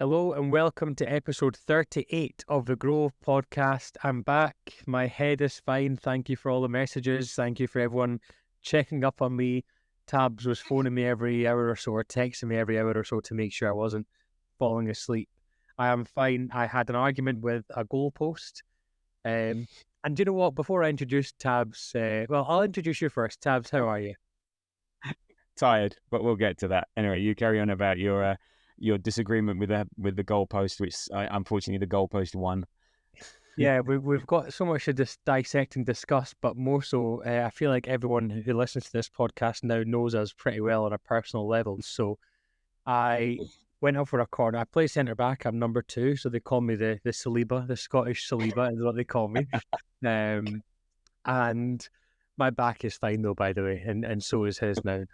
Hello and welcome to episode 38 of the Grove podcast. I'm back. My head is fine. Thank you for all the messages. Thank you for everyone checking up on me. Tabs was phoning me every hour or so or texting me every hour or so to make sure I wasn't falling asleep. I am fine. I had an argument with a goalpost. And do you know what? Before I introduce Tabs, I'll introduce you first. Tabs, how are you? Tired, but we'll get to that. Anyway, you carry on about your disagreement with the goalpost, which unfortunately the goalpost won. Yeah, we've got so much to dissect and discuss, but more so, I feel like everyone who listens to this podcast now knows us pretty well on a personal level. So I went up for a corner. I play centre back. I'm number 2, so they call me the Saliba, the Scottish Saliba is what they call me. And my back is fine though, by the way, and so is his now.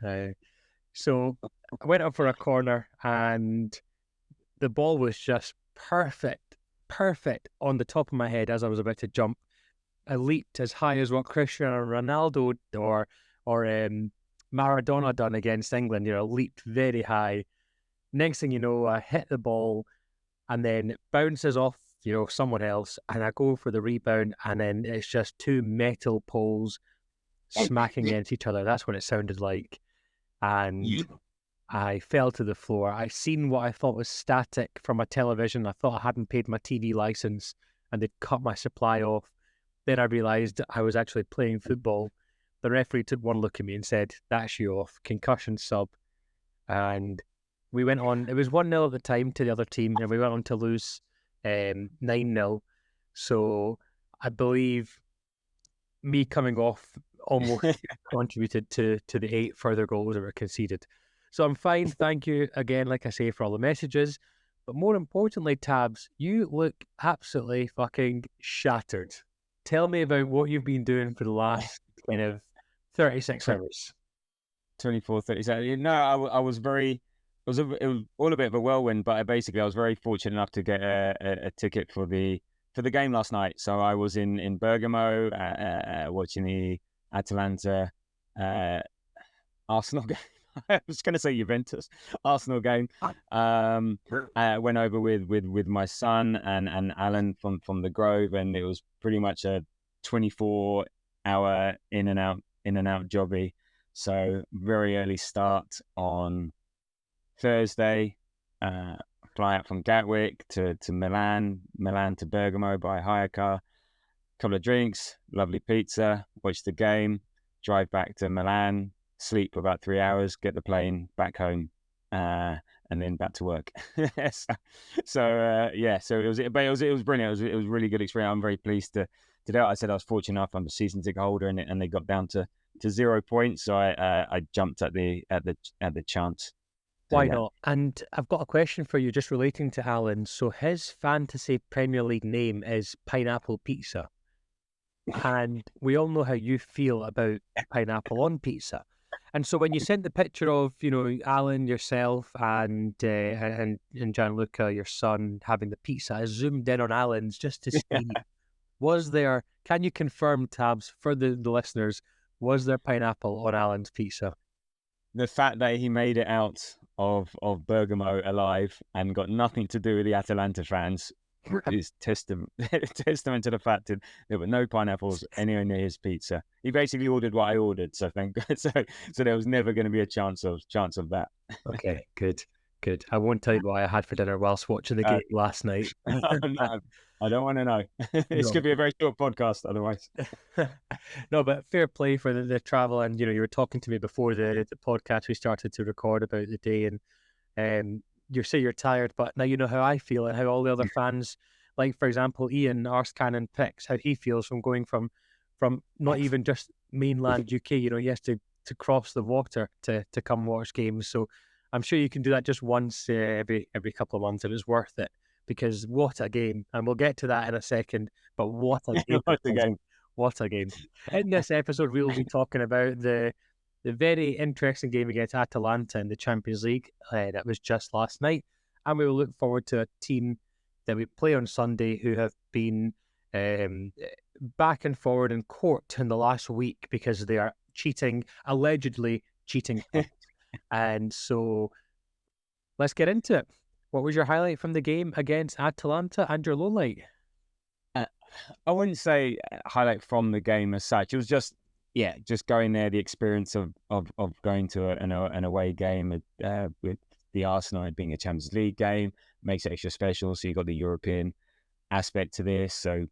So I went up for a corner, and the ball was just perfect on the top of my head as I was about to jump. I leaped as high as what Cristiano Ronaldo or Maradona done against England. Leaped very high. Next thing you know, I hit the ball, and then it bounces off, someone else, and I go for the rebound, and then it's just two metal poles smacking against each other. That's what it sounded like. And I fell to the floor. I seen what I thought was static from a television. I thought I hadn't paid my TV license and they'd cut my supply off. Then I realised I was actually playing football. The referee took one look at me and said, "That's you off, concussion sub." And we went on. It was 1-0 at the time to the other team, and we went on to lose 9-0. So I believe me coming off almost contributed to the 8 further goals that were conceded. So I'm fine. Thank you again, like I say, for all the messages. But more importantly, Tabs, you look absolutely fucking shattered. Tell me about what you've been doing for the last kind of 36 hours. 24, 37. No, I was very... It was all a bit of a whirlwind, but I was very fortunate enough to get a ticket for the game last night. So I was in Bergamo watching the Atalanta Arsenal game. I was going to say Juventus Arsenal game. I went over with my son and Alan from the Grove, and it was pretty much a 24-hour in and out jobby. So very early start on Thursday. Fly out from Gatwick to Milan to Bergamo by hire car. Couple of drinks, lovely pizza, watch the game, drive back to Milan, sleep for about 3 hours, get the plane back home, and then back to work. So it was brilliant. It was a really good experience. I'm very pleased to do it. I said I was fortunate enough. I'm a season ticket holder, and they got down to 0 points, so I jumped at the chance. Why not? And I've got a question for you just relating to Alan. So his fantasy Premier League name is Pineapple Pizza. And we all know how you feel about pineapple on pizza. And so when you sent the picture of, Alan, yourself, and Gianluca, your son, having the pizza, I zoomed in on Alan's just to see, can you confirm, Tabs, for the listeners, was there pineapple on Alan's pizza? The fact that he made it out of Bergamo alive and got nothing to do with the Atalanta fans is testament to the fact that there were no pineapples anywhere near his pizza. He basically ordered what I ordered, so thank God. So there was never going to be a chance of that. Okay, good. I won't tell you what I had for dinner whilst watching the game last night. No, I don't want to know. This could be a very short podcast otherwise. No, but fair play for the travel. And, you were talking to me before the podcast we started to record about the day, and you say you're tired, but now you know how I feel and how all the other fans, like, for example, Ian Arsecannon picks, how he feels from going from not even just mainland UK, he has to cross the water to come watch games. So I'm sure you can do that just once every couple of months. It was worth it, because what a game. And we'll get to that in a second, but what a game. What a game. In this episode, we'll be talking about the very interesting game against Atalanta in the Champions League that was just last night. And we will look forward to a team that we play on Sunday who have been back and forward in court in the last week because they are allegedly cheating. And so let's get into it. What was your highlight from the game against Atalanta and your low light? Uh, I wouldn't say highlight from the game as such. It was just, yeah, just going there, the experience of going to an away game with the Arsenal, it being a Champions League game makes it extra special. So you got the European aspect to this. So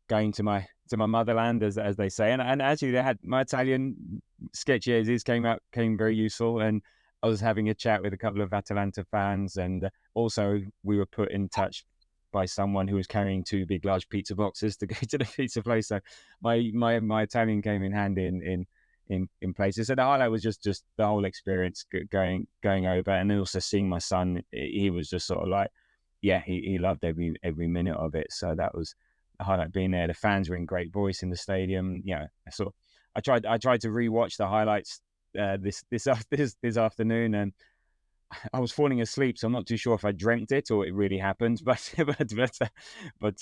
going to my motherland, as they say, and actually they had my Italian sketchy as is came very useful, and I was having a chat with a couple of Atalanta fans, and also we were put in touch by someone who was carrying two big large pizza boxes to go to the pizza place. So my Italian came in handy in places. So the highlight was just the whole experience going over, and then also seeing my son. He was just sort of like, yeah, he loved every minute of it. So that was a highlight being there. The fans were in great voice in the stadium. Yeah, I tried to rewatch the highlights this afternoon, and I was falling asleep, so I'm not too sure if I dreamt it or it really happened. But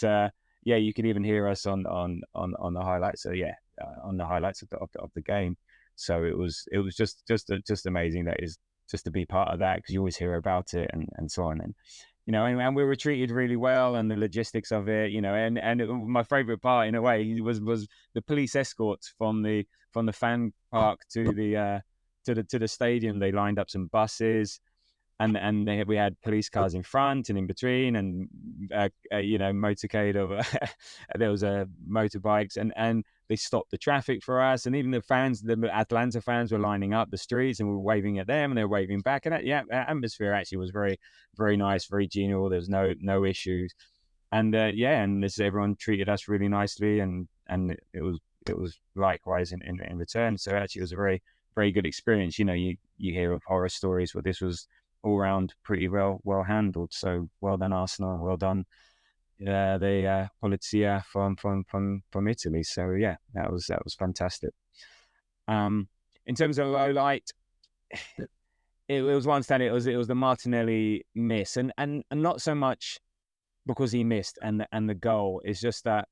yeah, you could even hear us on the highlights. So yeah, on the highlights of the game. So it was just amazing. That is just to be part of that, because you always hear about it and so on. And and we were treated really well, and the logistics of it, my favorite part in a way was the police escorts from the fan park to the stadium. They lined up some buses, and we had police cars in front and in between, and motorcade of there was motorbikes, and they stopped the traffic for us, and even the Atlanta fans were lining up the streets, and we were waving at them, and they were waving back, and the atmosphere actually was very, very nice, very genial. There was no issues, and and everyone treated us really nicely, and it was likewise in return. So actually, it was a very, very good experience. You hear of horror stories, but this was all round pretty well handled. So well done, Arsenal. Well done, the Polizia from Italy. So yeah, that was fantastic. In terms of low light, it was one standing. It was the Martinelli miss, and not so much because he missed and the goal. It's just that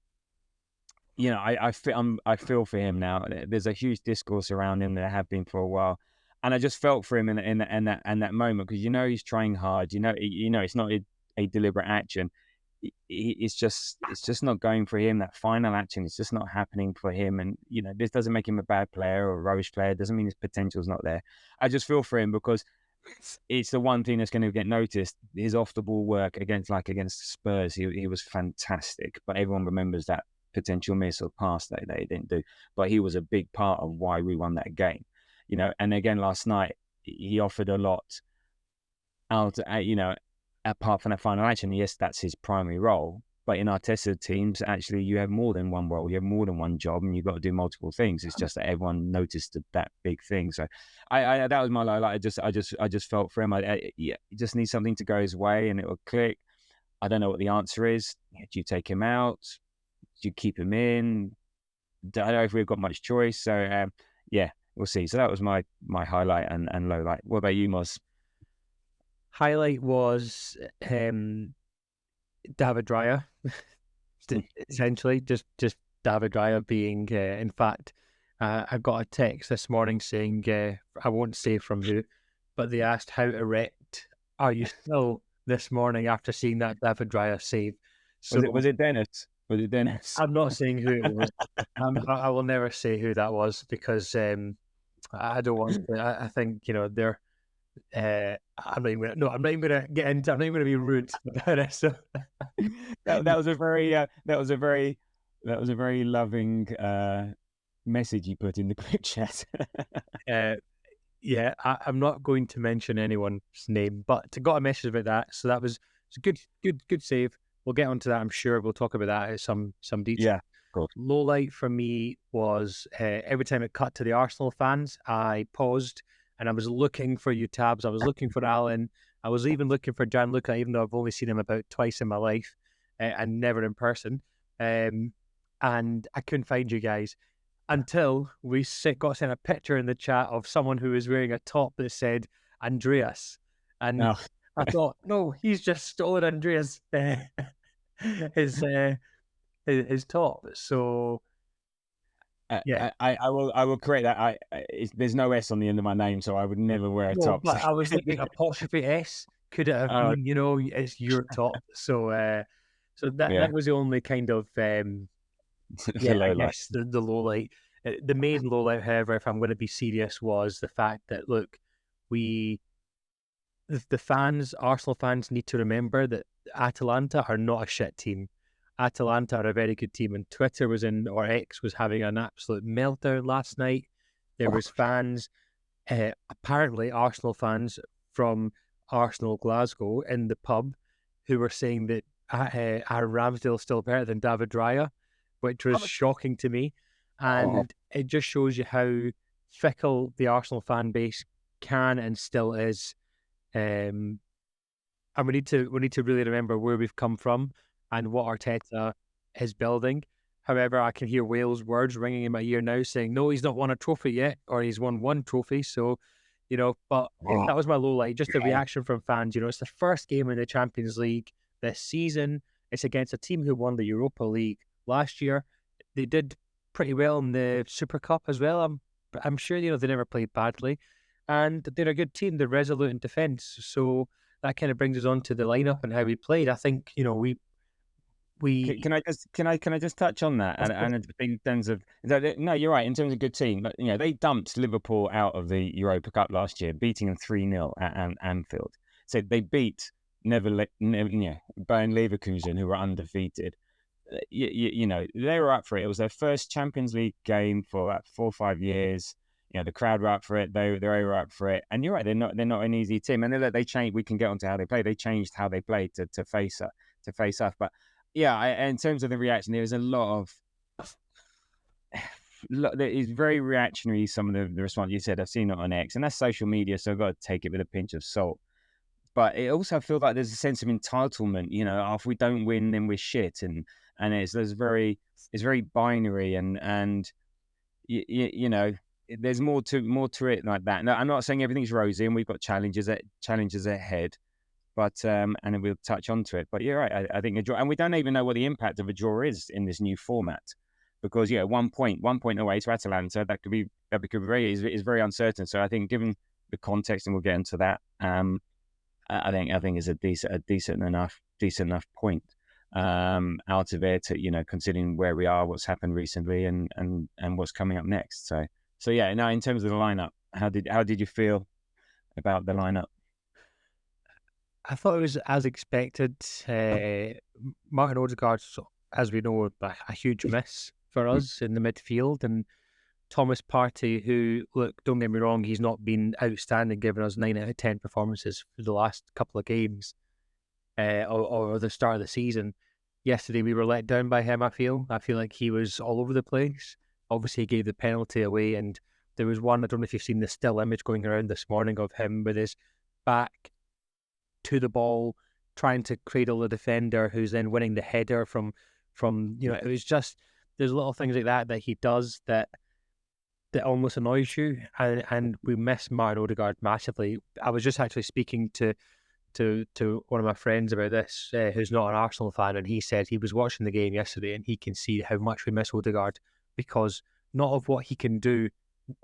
I feel for him now. There's a huge discourse around him. There have been for a while, and I just felt for him in that moment, because he's trying hard. It's not a deliberate action. It's just not going for him. That final action is just not happening for him. And this doesn't make him a bad player or a rubbish player. It doesn't mean his potential's not there. I just feel for him because it's the one thing that's going to get noticed. His off the ball work against Spurs, he was fantastic. But everyone remembers that potential miss or pass that they didn't do. But he was a big part of why we won that game. And again last night he offered a lot out. Apart from that final action, yes, that's his primary role. But in Arteta teams, actually, you have more than one role. You have more than one job, and you've got to do multiple things. It's just that everyone noticed that big thing. So, I that was my highlight. I just felt for him. He just needs something to go his way, and it will click. I don't know what the answer is. Do you take him out? Do you keep him in? I don't know if we've got much choice. So, yeah, we'll see. So that was my highlight and low light. What about you, Mos? Highlight was David Raya, essentially just David Raya being. In fact, I got a text this morning saying, I won't say from who, but they asked, how erect are you still this morning after seeing that David Raya save? So Was it Dennis? Was it Dennis? I'm not saying who it was. I will never say who that was, because I don't want to. I think they're. I'm not even going to get into. I'm not even going to be rude about it. So that was a very loving message you put in the group chat. Yeah, I'm not going to mention anyone's name, but I got a message about that. So that was a good save. We'll get onto that. I'm sure we'll talk about that at some detail. Yeah, cool. Low light for me was every time it cut to the Arsenal fans, I paused and I was looking for you, Tabs. I was looking for Alan. I was even looking for Gianluca, even though I've only seen him about twice in my life and never in person. And I couldn't find you guys until we got sent a picture in the chat of someone who was wearing a top that said Andreas. And No. I thought, no, he's just stolen Andreas his top. So yeah, I will correct that. There's no S on the end of my name, so I would never wear a top. But I was thinking apostrophe S. could it have Oh, been? It's your top. So yeah, that was the only kind of the I low light. guess the low light. The main low light, however, if I'm going to be serious, was the fact that look, we the fans, Arsenal fans, need to remember that Atalanta are not a shit team. Atalanta are a very good team, and Twitter was in, or X was having an absolute meltdown last night. There was fans, apparently Arsenal fans from Arsenal Glasgow in the pub, who were saying that our Ramsdale is still better than David Raya, which was shocking to me. Oh, And it just shows you how fickle the Arsenal fan base can and still is. Um, and we need to really remember where we've come from and what Arteta is building. However, I can hear Wales words ringing in my ear now saying, no, he's not won a trophy yet, or he's won one trophy. So, but oh, that was my low light. Just the reaction from fans. It's the first game in the Champions League this season. It's against a team who won the Europa League last year. They did pretty well in the Super Cup as well. I'm sure they never played badly, and they're a good team. They're resolute in defence. So that kind of brings us on to the lineup and how we played. I think we Can I just touch on that? of course. And in terms of no, you're right. In terms of good team, they dumped Liverpool out of the Europa Cup last year, beating them 3-0 at Anfield. So they beat Bayern Leverkusen, who were undefeated. They were up for it. It was their first Champions League game for about 4 or 5 years. The crowd were up for it. They were up for it. And you're right, they're not an easy team. And they changed. We can get onto how they play. They changed how they played to face us. But yeah, in terms of the reaction, there was a lot of. It's very reactionary. Some of the response you said, I've seen it on X, and that's social media, so I've got to take it with a pinch of salt. But it also feels like there's a sense of entitlement. If we don't win, then we're shit, and it's very binary, and there's more to it like that. No, I'm not saying everything's rosy, and we've got challenges ahead. But and then we'll touch onto it. But you're right. I think a draw, and we don't even know what the impact of a draw is in this new format, because 1 point away to Atalanta, that could be very is very uncertain. So I think, given the context, and we'll get into that, I think is a decent enough point out of it. Considering where we are, what's happened recently, and what's coming up next. So yeah. Now, in terms of the lineup, how did you feel about the lineup? I thought it was as expected. Martin Odegaard, as we know, a huge miss for us in the midfield, and Thomas Partey, who, look, don't get me wrong, he's not been outstanding, giving us 9 out of 10 performances for the last couple of games, or the start of the season. Yesterday we were let down by him. I feel like he was all over the place. Obviously, he gave the penalty away, and there was one, I don't know if you've seen the still image going around this morning of him with his back to the ball, trying to cradle the defender, who's then winning the header from it was just, there's little things like that he does that almost annoys you, and we miss Martin Odegaard massively. I was just actually speaking to one of my friends about this, who's not an Arsenal fan, and he said he was watching the game yesterday and he can see how much we miss Odegaard, because not of what he can do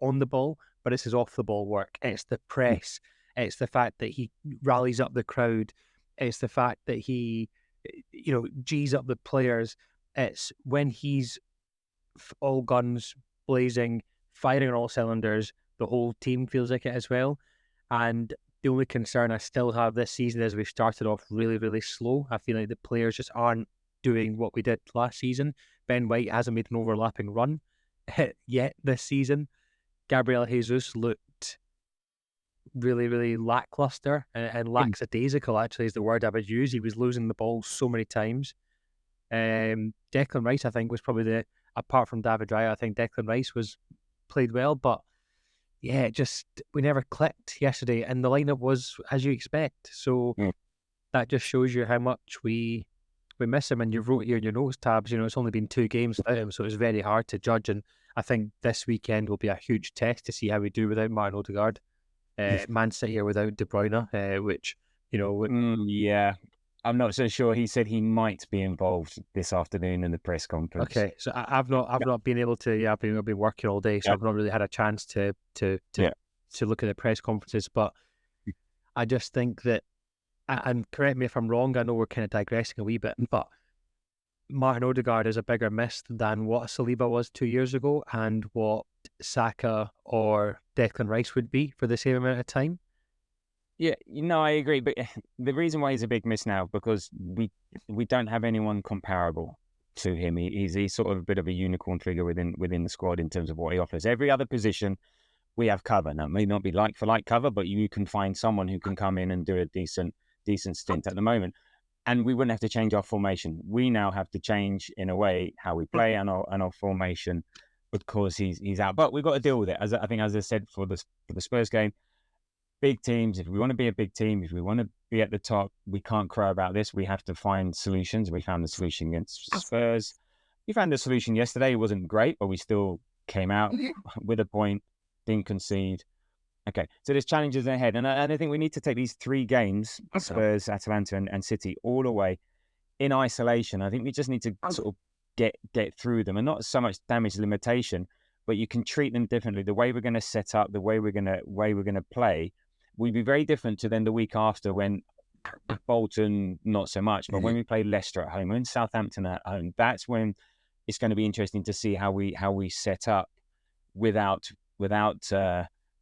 on the ball, but it's his off the ball work. It's the press. It's the fact that he rallies up the crowd. It's the fact that he, G's up the players. It's when he's all guns blazing, firing on all cylinders, the whole team feels like it as well. And the only concern I still have this season is we started off really, really slow. I feel like the players just aren't doing what we did last season. Ben White hasn't made an overlapping run yet this season. Gabriel Jesus looked really, really lackluster and lackadaisical, actually, is the word I would use. He was losing the ball so many times. Declan Rice, I think, was probably apart from David Raya, I think Declan Rice played well, but yeah, we never clicked yesterday, and the lineup was as you expect. So that just shows you how much we miss him. And you wrote here in your notes tabs, it's only been 2 games without him, so it's very hard to judge. And I think this weekend will be a huge test to see how we do without Martin Odegaard. Man City here without De Bruyne, which yeah, I'm not so sure. He said he might be involved this afternoon in the press conference. Okay, so I've not been able to. Yeah, I've been working all day, so I've not really had a chance to look at the press conferences. But I just think that and correct me if I'm wrong, I know we're kind of digressing a wee bit, but Martin Odegaard is a bigger miss than what Saliba was 2 years ago and what Saka or Declan Rice would be for the same amount of time. Yeah, I agree. But the reason why he's a big miss now, because we don't have anyone comparable to him. He's sort of a bit of a unicorn figure within the squad in terms of what he offers. Every other position we have cover. Now, it may not be like for like cover, but you can find someone who can come in and do a decent stint at the moment. And we wouldn't have to change our formation. We now have to change in a way how we play and our formation because he's out. But we've got to deal with it. As I said for the Spurs game, big teams, if we want to be a big team, if we want to be at the top, we can't crow about this. We have to find solutions. We found the solution against Spurs. We found the solution yesterday. It wasn't great, but we still came out with a point, didn't concede. Okay, so there's challenges ahead. And I think we need to take these 3 games, Spurs, Atalanta and City, all away in isolation. I think we just need to sort of get through them, and not so much damage limitation, but you can treat them differently. The way we're going to set up, the way we're going to play will be very different to then the week after when Bolton, not so much, but when we play Leicester at home and Southampton at home, that's when it's going to be interesting to see how we set up without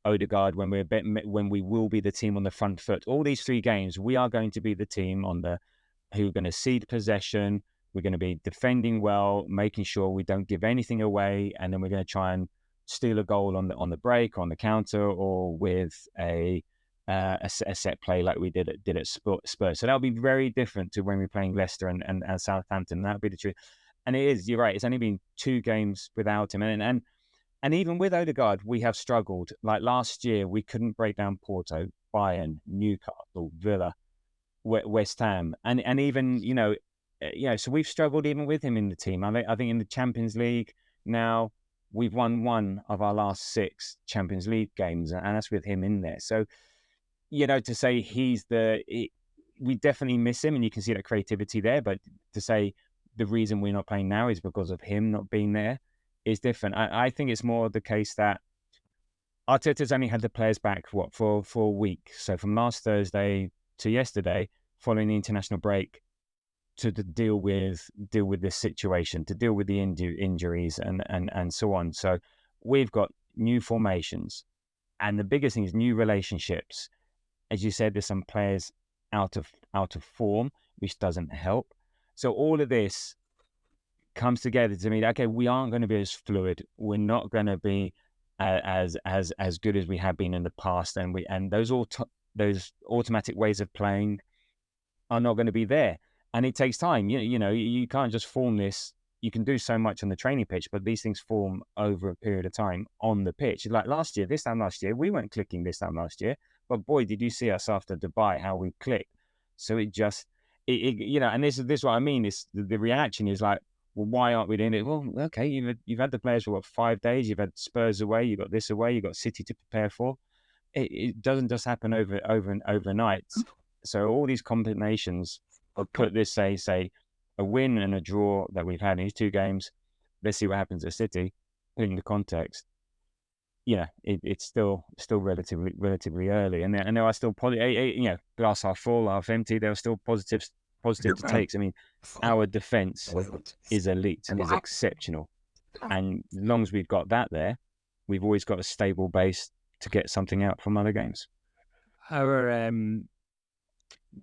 Odegaard, when we will be the team on the front foot. All these 3 games, we are going to be the team who are going to cede possession. We're going to be defending well, making sure we don't give anything away, and then we're going to try and steal a goal on the break, on the counter, or with a set play like we did at Spurs. So that'll be very different to when we're playing Leicester and Southampton. That'll be the truth. And it is, you're right, it's only been 2 games without him. And even with Odegaard, we have struggled. Like last year, we couldn't break down Porto, Bayern, Newcastle, Villa, West Ham, and even so we've struggled even with him in the team. I think in the Champions League now we've won 1 of our last 6 Champions League games, and that's with him in there. So to say we definitely miss him, and you can see that creativity there. But to say the reason we're not playing now is because of him not being there is different. I think it's more the case that Arteta's only had the players back for a week. So from last Thursday to yesterday, following the international break, to deal with this situation, to deal with the injuries and so on. So we've got new formations, and the biggest thing is new relationships. As you said, there's some players out of form, which doesn't help. So all of this comes together to mean, okay, we aren't going to be as fluid. We're not going to be as good as we have been in the past, and those automatic ways of playing are not going to be there. And it takes time. You can't just form this. You can do so much on the training pitch, but these things form over a period of time on the pitch. Like this time last year, we weren't clicking this time last year, but boy, did you see us after Dubai, how we clicked. So and this is what I mean. Is the reaction is like, well, why aren't we doing it? Well, okay, you've had the players for 5 days. You've had Spurs away. You've got this away. You've got City to prepare for. It doesn't just happen overnight. So all these combinations put this, say a win and a draw that we've had in these 2 games. Let's see what happens at City. In the context, it's still relatively early, and there are still glass half full, half empty. There are still positive to takes. I mean, our defense is elite, is exceptional, and as long as we've got that there, we've always got a stable base to get something out from other games. Our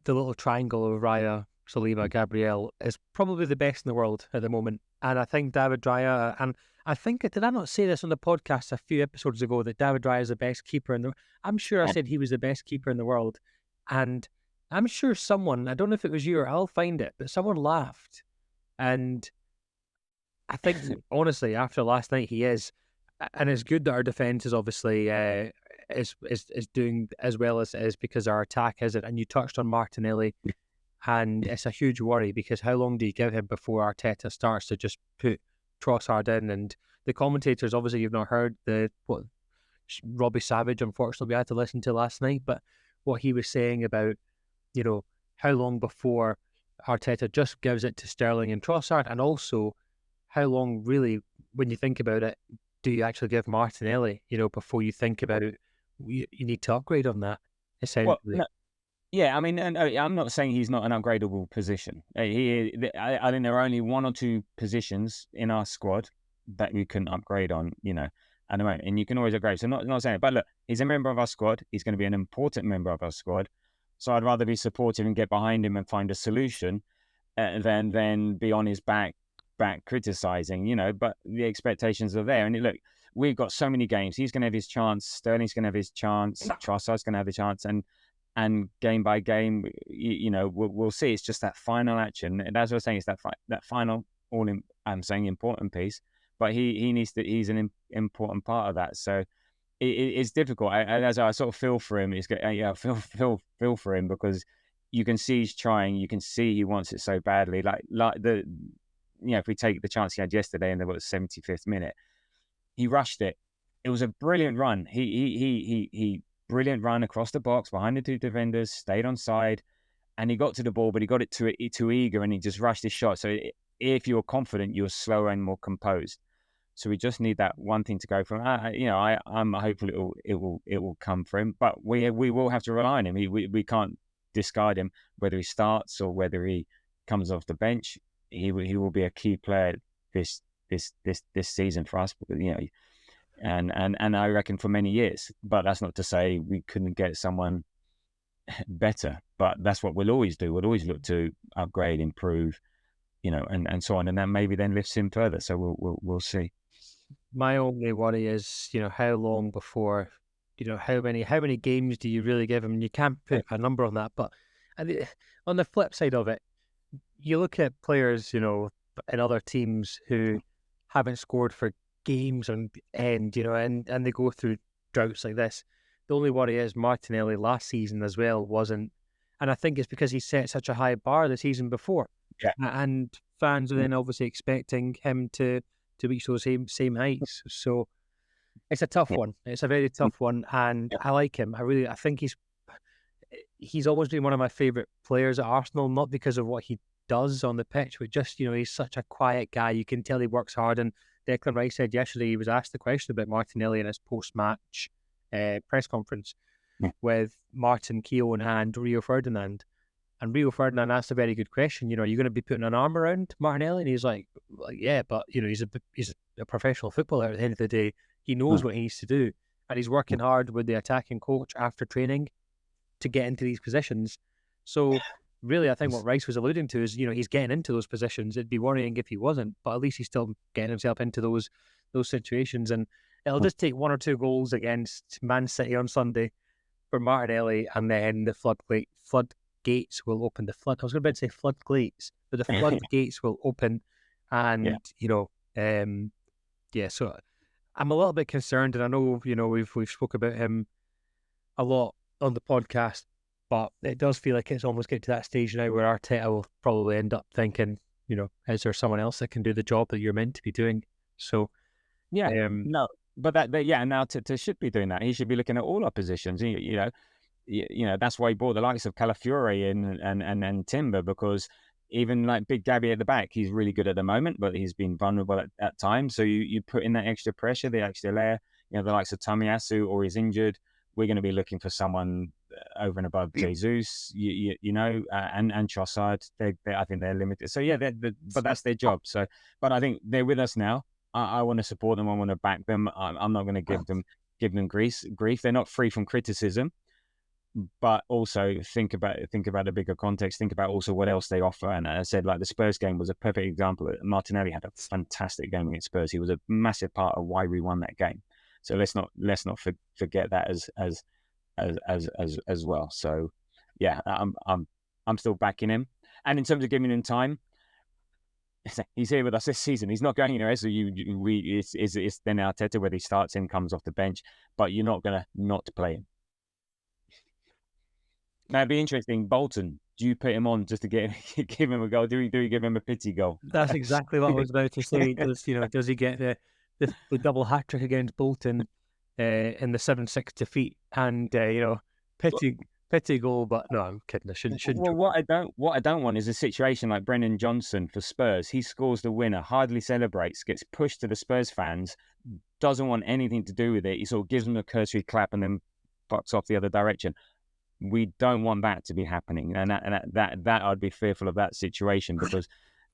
the little triangle of Raya, Saliba, Gabriel is probably the best in the world at the moment. And I think David Raya, and I think, did I not say this on the podcast a few episodes ago, that David Raya is the best keeper in the world? I'm sure I said he was the best keeper in the world. And I'm sure someone, I don't know if it was you or I'll find it, but someone laughed. And I think, honestly, after last night, he is. And it's good that our defence is obviously is doing as well as it is, because our attack isn't. And you touched on Martinelli, and it's a huge worry, because how long do you give him before Arteta starts to just put Trossard in? And the commentators, obviously you've not heard what Robbie Savage, unfortunately, we had to listen to last night, but what he was saying about, how long before Arteta just gives it to Sterling and Trossard, and also how long really, when you think about it, do you actually give Martinelli, before you think about it, you need to upgrade on that, essentially. Well, Yeah, I mean, and I'm not saying he's not an upgradable position. I think there are only one or two positions in our squad that you can upgrade on, at the moment, and you can always upgrade. So not saying it, but look, he's a member of our squad. He's going to be an important member of our squad. So I'd rather be supportive and get behind him and find a solution than be on his back criticizing, But the expectations are there, and look, we've got so many games. He's going to have his chance. Sterling's going to have his chance. Trossard's going to have his chance, and game by game, we'll see. It's just that final action, and as I was saying, it's that final I'm saying important piece, but he needs to. He's an important part of that. So it's difficult. As I sort of feel for him, feel for him, because you can see he's trying. You can see he wants it so badly. Like if we take the chance he had yesterday in the 75th minute, he rushed it. It was a brilliant run. He brilliant run across the box behind the two defenders, stayed on side, and he got to the ball, but he got it too eager, and he just rushed his shot. So if you're confident, you're slower and more composed. So we just need that one thing to go from. I'm hopeful it will come for him, but we will have to rely on him. We can't discard him, whether he starts or whether he comes off the bench. He will be a key player this season for us, and I reckon for many years. But that's not to say we couldn't get someone better. But that's what we'll always do. We'll always look to upgrade, improve, and so on, and then maybe lifts him further. So we'll see. My only worry is, how long before, how many games do you really give him? And you can't put a number on that. But on the flip side of it, you look at players, in other teams who haven't scored for games on end, and they go through droughts like this. The only worry is Martinelli last season as well wasn't, and I think it's because he set such a high bar the season before. Yeah. And fans are then obviously expecting him to reach those same heights. So it's a tough one. It's a very tough one, and I like him. I think he's always been one of my favourite players at Arsenal, not because of what he does on the pitch, but just, he's such a quiet guy. You can tell he works hard. And Declan Rice said yesterday, he was asked the question about Martinelli in his post-match press conference with Martin Keown and Rio Ferdinand. And Rio Ferdinand asked a very good question. Are you going to be putting an arm around Martinelli? And he's like, well, yeah, but he's a professional footballer at the end of the day. He knows what he needs to do, and he's working hard with the attacking coach after training to get into these positions. So really, I think what Rice was alluding to is, he's getting into those positions. It'd be worrying if he wasn't, but at least he's still getting himself into those situations. And it'll just take one or two goals against Man City on Sunday for Martinelli, and then the floodgates will open. I was going to say floodgates, but the floodgates will open, and So I'm a little bit concerned, and I know we've spoke about him a lot on the podcast, but it does feel like it's almost getting to that stage now where Arteta will probably end up thinking, is there someone else that can do the job that you're meant to be doing? So no, but now to should be doing that. He should be looking at all our positions. That's why he brought the likes of Calafiore in and Timber, because even like Big Gabby at the back, he's really good at the moment, but he's been vulnerable at times. So you put in that extra pressure, the extra layer. The likes of Tomiyasu, or he's injured. We're going to be looking for someone over and above Jesus, and Trossard. I think they're limited. So but that's their job. So, but I think they're with us now. I want to support them. I want to back them. I'm not going to give them grief. They're not free from criticism, but also think about the bigger context. Think about also what else they offer. And as I said, like the Spurs game was a perfect example. Martinelli had a fantastic game against Spurs. He was a massive part of why we won that game. So let's not forget that as well. So yeah, I'm still backing him. And in terms of giving him time, he's here with us this season. He's not going anywhere. So it's then Arteta whether he starts him, comes off the bench, but you're not gonna not play him. Now it'd be interesting. Bolton, do you put him on just to give him a goal? Do we give him a pity goal? That's exactly what I was about to say. Does he get the double hat trick against Bolton in the 7-6 defeat? And pity goal, but no, I'm kidding. I shouldn't. Well, what I don't want is a situation like Brennan Johnson for Spurs. He scores the winner, hardly celebrates, gets pushed to the Spurs fans, doesn't want anything to do with it. He sort of gives them a cursory clap and then fucks off the other direction. we don't want that to be happening, and that I'd be fearful of that situation, because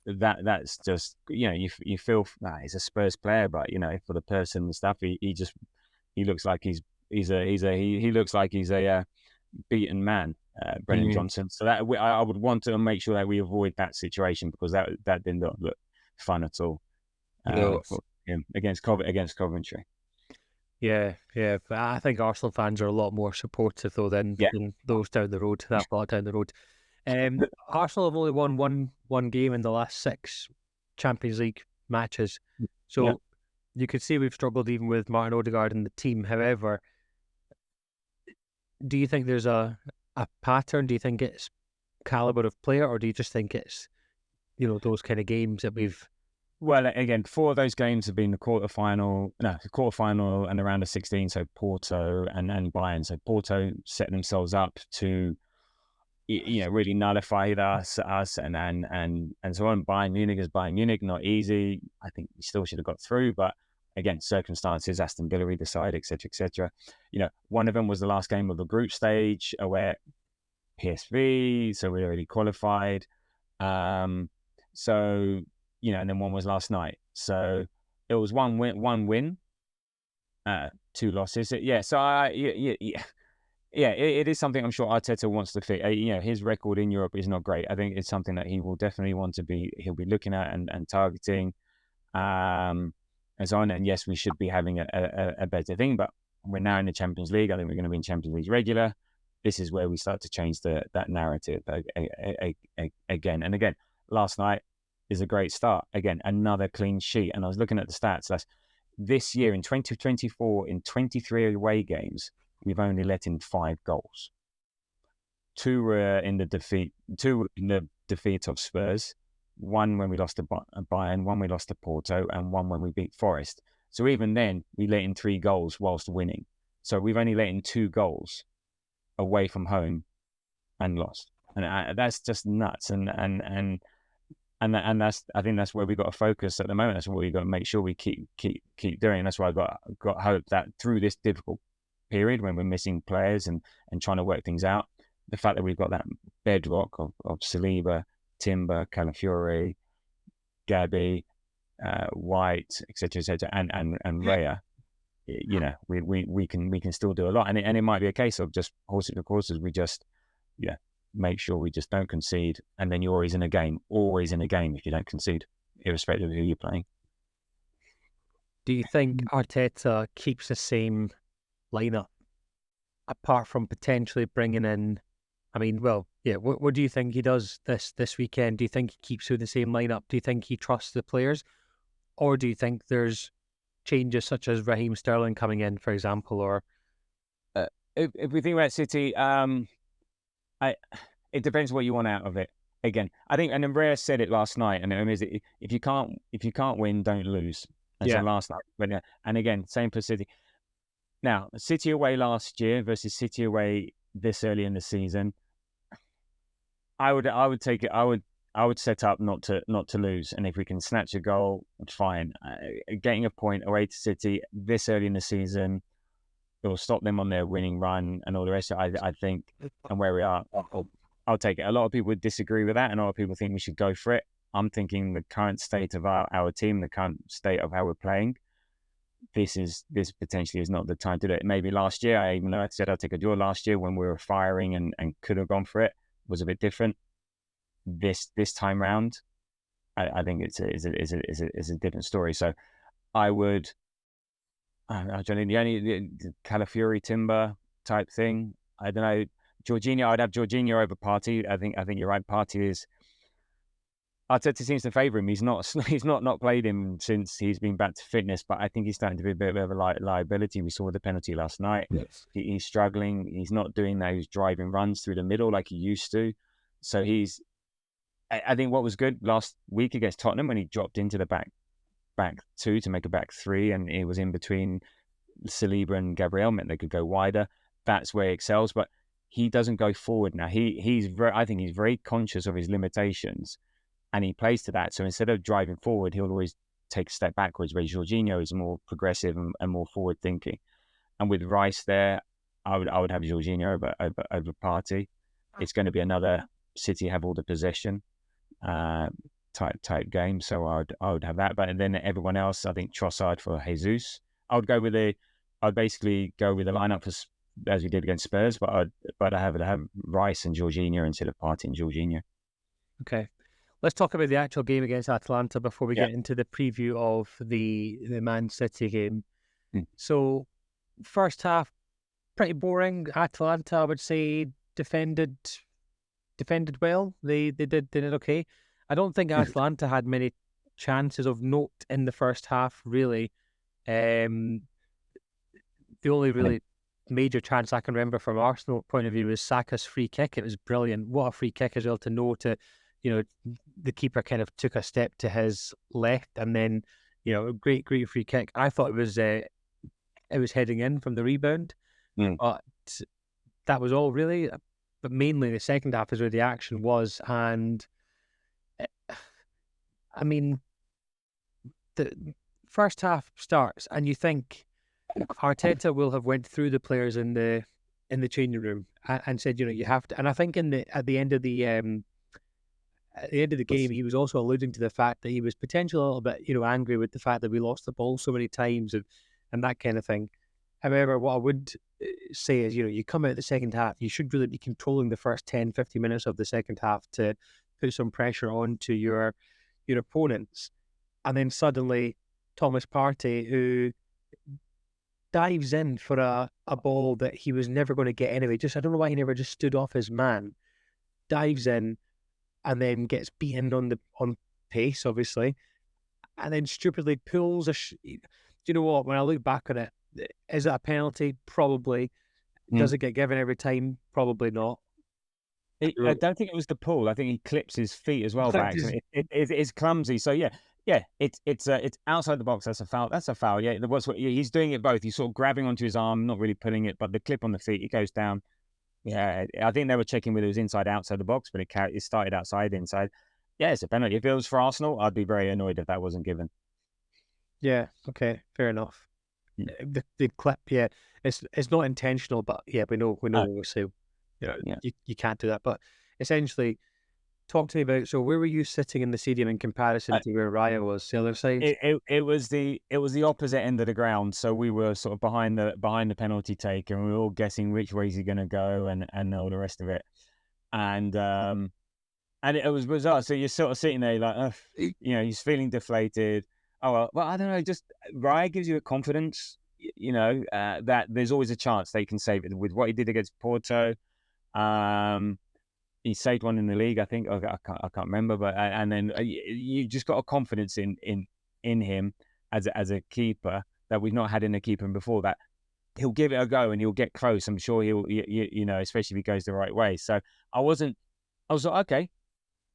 that's just, you feel he's a Spurs player, but for the person and stuff, he looks like he looks like he's a beaten man, Brennan Johnson. So that I would want to make sure that we avoid that situation, because that did not look fun at all for him against Coventry. Yeah, but I think Arsenal fans are a lot more supportive though than those down the road, that far down the road. Arsenal have only won one game in the last 6 Champions League matches, so you could see we've struggled even with Martin Odegaard and the team. However, do you think there's a pattern? Do you think it's caliber of player, or do you just think it's those kind of games that we've? Well, again, 4 of those games have been the quarterfinal and around the 16. So Porto and Bayern. So Porto set themselves up to really nullified us and so on. Bayern Munich is Bayern Munich, not easy. I think we still should have got through, but again, circumstances, Aston Villa we decide, etc., etc. One of them was the last game of the group stage where PSV, so we already qualified. So and then one was last night. So it was one win, 2 losses. Yeah. So it is something I'm sure Arteta wants to fix. His record in Europe is not great. I think it's something that he will definitely he'll be looking at and targeting, and so on. And yes, we should be having a better thing, but we're now in the Champions League. I think we're going to be in Champions League regular. This is where we start to change that narrative again and again. Last night is a great start. Again, another clean sheet. And I was looking at the stats. That's this year in 2024, in 23 away games, we've only let in 5 goals. 2 were in the defeat of Spurs. 1 when we lost to Bayern, 1 we lost to Porto, and 1 when we beat Forest. So even then, we let in 3 goals whilst winning. So we've only let in 2 goals away from home and lost. And that's just nuts. And that's, I think that's where we got to focus at the moment. That's what we got to make sure we keep doing. And that's why I got hope that through this difficult period when we're missing players and trying to work things out, the fact that we've got that bedrock of Saliba, Timber, Calafiori, Gabby, White, etc., and Raya, we can still do a lot. And it might be a case of just horses for courses. We just make sure we just don't concede, and then you're always in a game if you don't concede, irrespective of who you're playing. Do you think Arteta keeps the same lineup, apart from potentially bringing in? I mean, what do you think he does this weekend? Do you think he keeps with the same lineup? Do you think he trusts the players, or do you think there's changes such as Raheem Sterling coming in, for example? Or if we think about City, it depends what you want out of it. Again, I think, and Raya said it last night, and it is, if you can't win, don't lose. And so last night, and again, same for City. Now, City away last year versus City away this early in the season, I would take it. I would set up not to lose, and if we can snatch a goal, fine. Getting a point away to City this early in the season, it will stop them on their winning run and all the rest. I think, and where we are, I'll take it. A lot of people would disagree with that, and a lot of people think we should go for it. I'm thinking the current state of our team, the current state of how we're playing, this potentially is not the time to do it. Maybe last year, even though I said I'd take a draw last year when we were firing and could have gone for it, was a bit different. This time round, I think it's a different story. So I would, I don't know, the Calafiori Timber type thing. I don't know. Jorginho, I'd have Jorginho over Partey. I think you're right. Partey is, Arteta seems to favour him. He's not played him since he's been back to fitness, but I think he's starting to be a bit of a liability. We saw the penalty last night. Yes. He's struggling. He's not doing those driving runs through the middle like he used to. So I think what was good last week against Tottenham when he dropped into the back 2 to make a back 3, and he was in between Saliba and Gabriel, meant they could go wider. That's where he excels, but he doesn't go forward now. I think he's very conscious of his limitations, and he plays to that. So instead of driving forward, he'll always take a step backwards, where Jorginho is more progressive and more forward thinking. And with Rice there, I would have Jorginho over Partey. It's going to be another City have all the possession uh, type game, so I would have that. But then everyone else, I think Trossard for Jesus. I'd basically go with the lineup as we did against Spurs, but I have Rice and Jorginho instead of Partey and Jorginho. Okay. Let's talk about the actual game against Atalanta before we Yeah. get into the preview of the Man City game. Mm. So, first half, pretty boring. Atalanta, I would say, defended well. They did okay. I don't think Atalanta had many chances of note in the first half, really. The only really major chance I can remember from Arsenal point of view was Saka's free kick. It was brilliant. What a free kick as well to know to, the keeper kind of took a step to his left and then, great free kick. I thought it was heading in from the rebound, but that was all really. But mainly the second half is where the action was, and I mean, the first half starts, and you think Arteta will have went through the players in the changing room and said, you have to. And I think at the end of the game, he was also alluding to the fact that he was potentially a little bit, angry with the fact that we lost the ball so many times and that kind of thing. However, what I would say is, you come out the second half, you should really be controlling the first 10, 15 minutes of the second half to put some pressure onto your opponents. And then suddenly, Thomas Partey, who dives in for a ball that he was never going to get anyway. I don't know why he never just stood off his man, dives in, and then gets beaten on pace, obviously, and then stupidly pulls do you know what? When I look back on it, is it a penalty? Probably. Does it get given every time? Probably not. I don't think it was the pull. I think he clips his feet as well back. So it's clumsy. So yeah, it's outside the box. That's a foul. That's a foul. Yeah, he's doing it both. He's sort of grabbing onto his arm, not really pulling it, but the clip on the feet, it goes down. Yeah, I think they were checking whether it was inside, outside the box, but it started outside, inside. Yeah, it's a penalty. If it was for Arsenal, I'd be very annoyed if that wasn't given. Yeah. Okay. Fair enough. The clip, yeah, it's not intentional, but yeah, we know obviously, you can't do that. But essentially, talk to me about. So, where were you sitting in the stadium in comparison to where Raya was? The other side. It was the opposite end of the ground. So we were sort of behind the penalty take, and we were all guessing which way is he going to go, and all the rest of it. And it was bizarre. So you're sort of sitting there like, he's feeling deflated. Oh well, I don't know. Just Raya gives you a confidence, that there's always a chance they can save it. With what he did against Porto, he saved one in the league, I think. I can't remember, but and then you just got a confidence in him as a keeper that we've not had in a keeper before. That he'll give it a go and he'll get close. I'm sure he'll, especially if he goes the right way. So I was like, okay,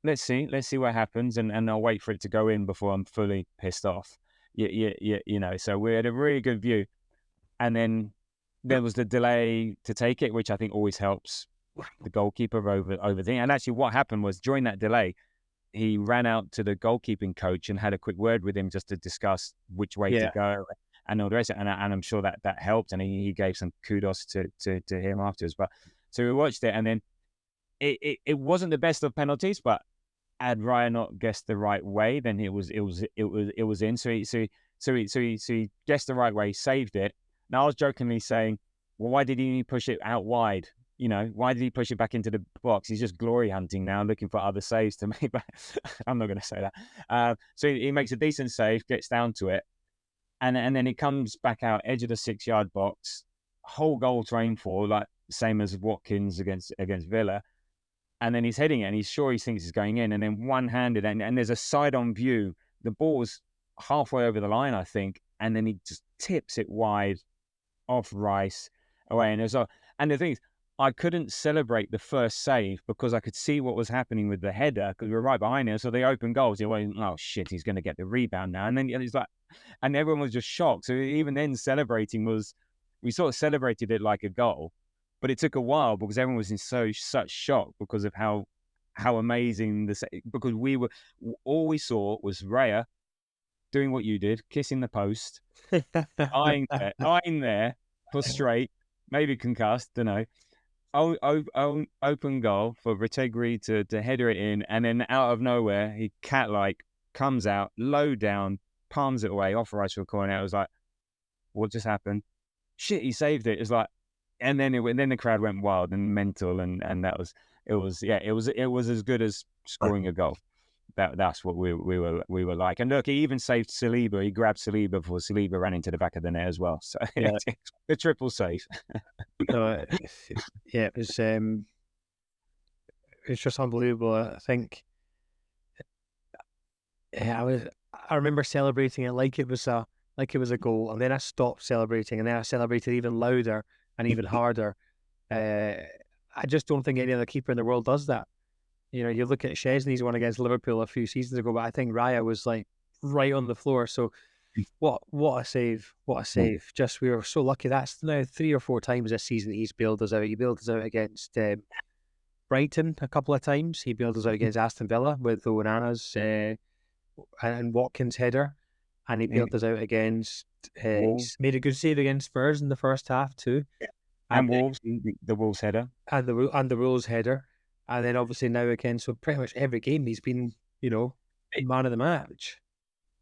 let's see what happens, and I'll wait for it to go in before I'm fully pissed off. So we had a really good view, and then there was the delay to take it, which I think always helps the goalkeeper over thing. And actually, what happened was during that delay, he ran out to the goalkeeping coach and had a quick word with him just to discuss which way to go and all the rest. And I'm sure that helped, and he gave some kudos to him afterwards. But so we watched it, and then it wasn't the best of penalties, but had Raya not guessed the right way, then it was in. So he guessed the right way, saved it. Now I was jokingly saying, well, why did he push it out wide? Why did he push it back into the box? He's just glory hunting now, looking for other saves to make. I'm not going to say that. So he makes a decent save, gets down to it, and then he comes back out, edge of the 6-yard box, whole goal to aim for, like same as Watkins against Villa. And then he's heading it, and he's sure he thinks he's going in, and then one-handed, and there's a side-on view. The ball's halfway over the line, I think, and then he just tips it wide off Rice away. And the thing is, I couldn't celebrate the first save because I could see what was happening with the header because we were right behind him. So the open goals, you're like, oh shit, he's going to get the rebound now. And then he's like, and everyone was just shocked. So even then, we sort of celebrated it like a goal. But it took a while because everyone was in such shock because of how amazing because all we saw was Raya doing what you did, kissing the post, eyeing there, prostrate, maybe concussed, don't know. Open goal for Retegui to header it in, and then out of nowhere, he cat-like comes out, low down, palms it away off right to a corner. It was like, what just happened? Shit, he saved it. It's like, and then the crowd went wild and mental, and it was as good as scoring a goal. That's what we were like. And look, he even saved Saliba. He grabbed Saliba before Saliba ran into the back of the net as well. So Yeah. it's a triple save. No, yeah, it's just unbelievable. I think, yeah, I remember celebrating it like it was a goal, and then I stopped celebrating, and then I celebrated even louder and even harder. I just don't think any other keeper in the world does that. You know, you look at Szczesny's one against Liverpool a few seasons ago, but I think Raya was like right on the floor. So what a save! What a save! Just, we were so lucky. That's now 3 or 4 times this season he's bailed us out. He bailed us out against Brighton a couple of times. He bailed us out against Aston Villa with Onana's and Watkins' header, and he bailed us out against. He's made a good save against Spurs in the first half too, and Wolves, the Wolves header, and the Wolves header, and then obviously now again. So pretty much every game he's been, man of the match.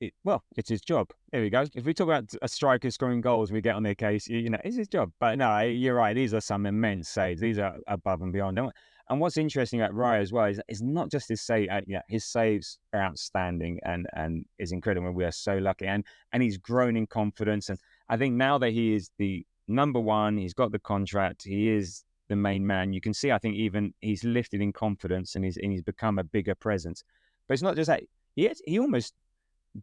It's his job. There we go. If we talk about a striker scoring goals, we get on their case. It's his job. But no, you're right. These are some immense saves. These are above and beyond. And what's interesting about Raya as well is not just his save. His saves are outstanding and is incredible. We are so lucky. And he's grown in confidence. And I think now that he is the number one, he's got the contract. He is the main man. You can see. I think even he's lifted in confidence and he's become a bigger presence. But it's not just that. He almost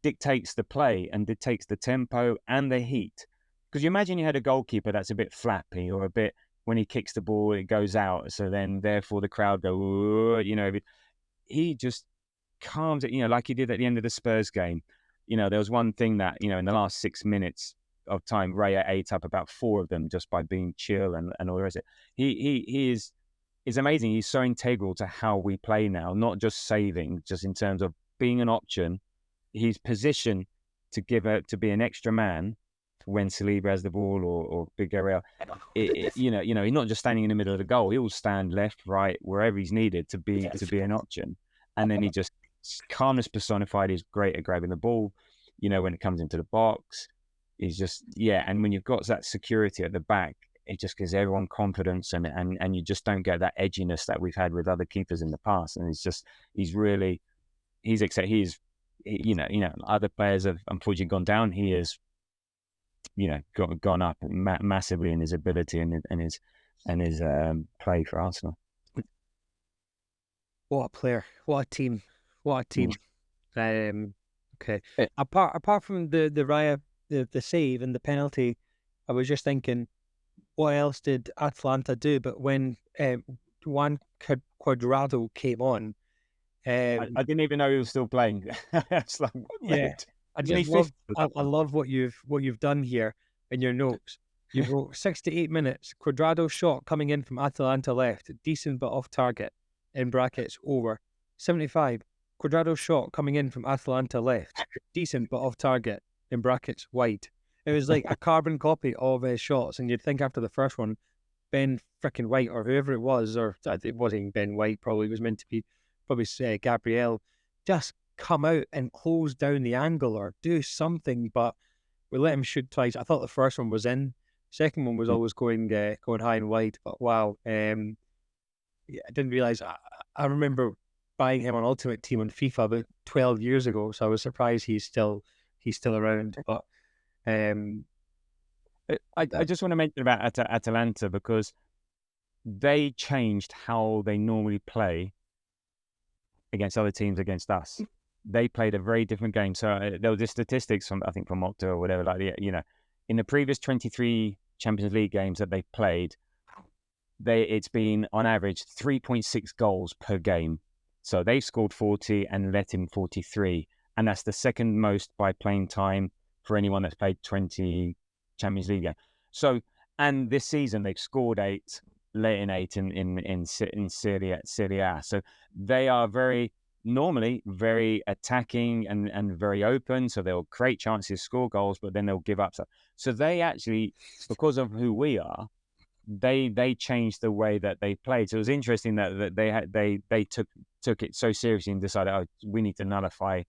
dictates the play and dictates the tempo and the heat. Because you imagine you had a goalkeeper that's a bit flappy or a bit, when he kicks the ball, it goes out. So then therefore the crowd go, he just calms it, like he did at the end of the Spurs game. There was one thing that, in the last 6 minutes of time, Raya ate up about 4 of them just by being chill and all the rest of it. He is amazing. He's so integral to how we play now, not just saving, just in terms of being an option. He's positioned to be an extra man when Saliba has the ball or Big Gabriel. He's not just standing in the middle of the goal. He'll stand left, right, wherever he's needed to be an option. And then he just, calmness personified. He's great at grabbing the ball. When it comes into the box, he's just And when you've got that security at the back, it just gives everyone confidence, and you just don't get that edginess that we've had with other keepers in the past. And other players have unfortunately gone down. He has, gone up massively in his ability and his play for Arsenal. What a player! What a team! What a team! Okay. Apart from the Raya, the save and the penalty, I was just thinking, what else did Atalanta do? But when Juan Cuadrado came on, I didn't even know he was still playing. It's like, I love what you've done here in your notes. You wrote 68 minutes. Cuadrado shot coming in from Atalanta left, decent but off target. In brackets, over. 75. Cuadrado shot coming in from Atalanta left, decent but off target. In brackets, wide. It was like a carbon copy of his shots, and you'd think after the first one, Ben freaking White or whoever it was, or it wasn't Ben White, probably was meant to be, probably Gabriel, just come out and close down the angle or do something. But we let him shoot twice. I thought the first one was in. Second one was always going high and wide. But wow, I didn't realize. I remember buying him on Ultimate Team on FIFA about 12 years ago, so I was surprised he's still around. But I just want to mention about Atalanta because they changed how they normally play against other teams against us. They played a very different game. So there were the statistics from Opta or whatever, in the previous 23 Champions League games that they've played, it's been on average 3.6 goals per game. So they've scored 40 and let in 43. And that's the second most by playing time for anyone that's played 20 Champions League games. So, and this season they've scored 8, let in 8 in Serie A. So they are normally very attacking and very open. So they'll create chances, score goals, but then they'll give up stuff. So they actually, because of who we are, they changed the way that they played. So it was interesting that they took it so seriously and decided, oh, we need to nullify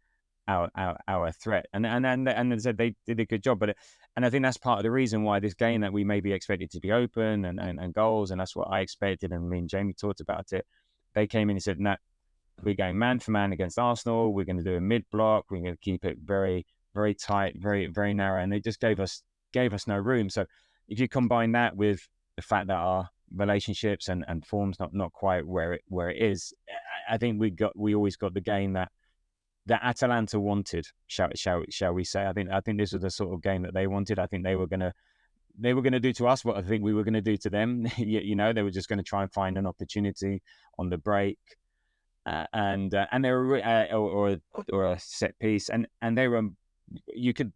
our threat. And they said they did a good job. And I think that's part of the reason why this game that we maybe expected to be open and goals, and that's what I expected. And me and Jamie talked about it. They came in and said, no, we're going man for man against Arsenal. We're going to do a mid block. We're going to keep it very, very tight, very, very narrow. And they just gave us no room. So if you combine that with the fact that our relationships and form's not quite where it is, I think we always got the game that Atalanta wanted, shall we say. I think this was the sort of game that they wanted. I think they were gonna do to us what I think we were gonna do to them. They were just gonna try and find an opportunity on the break, and they were or a set piece, and they were. You couldn't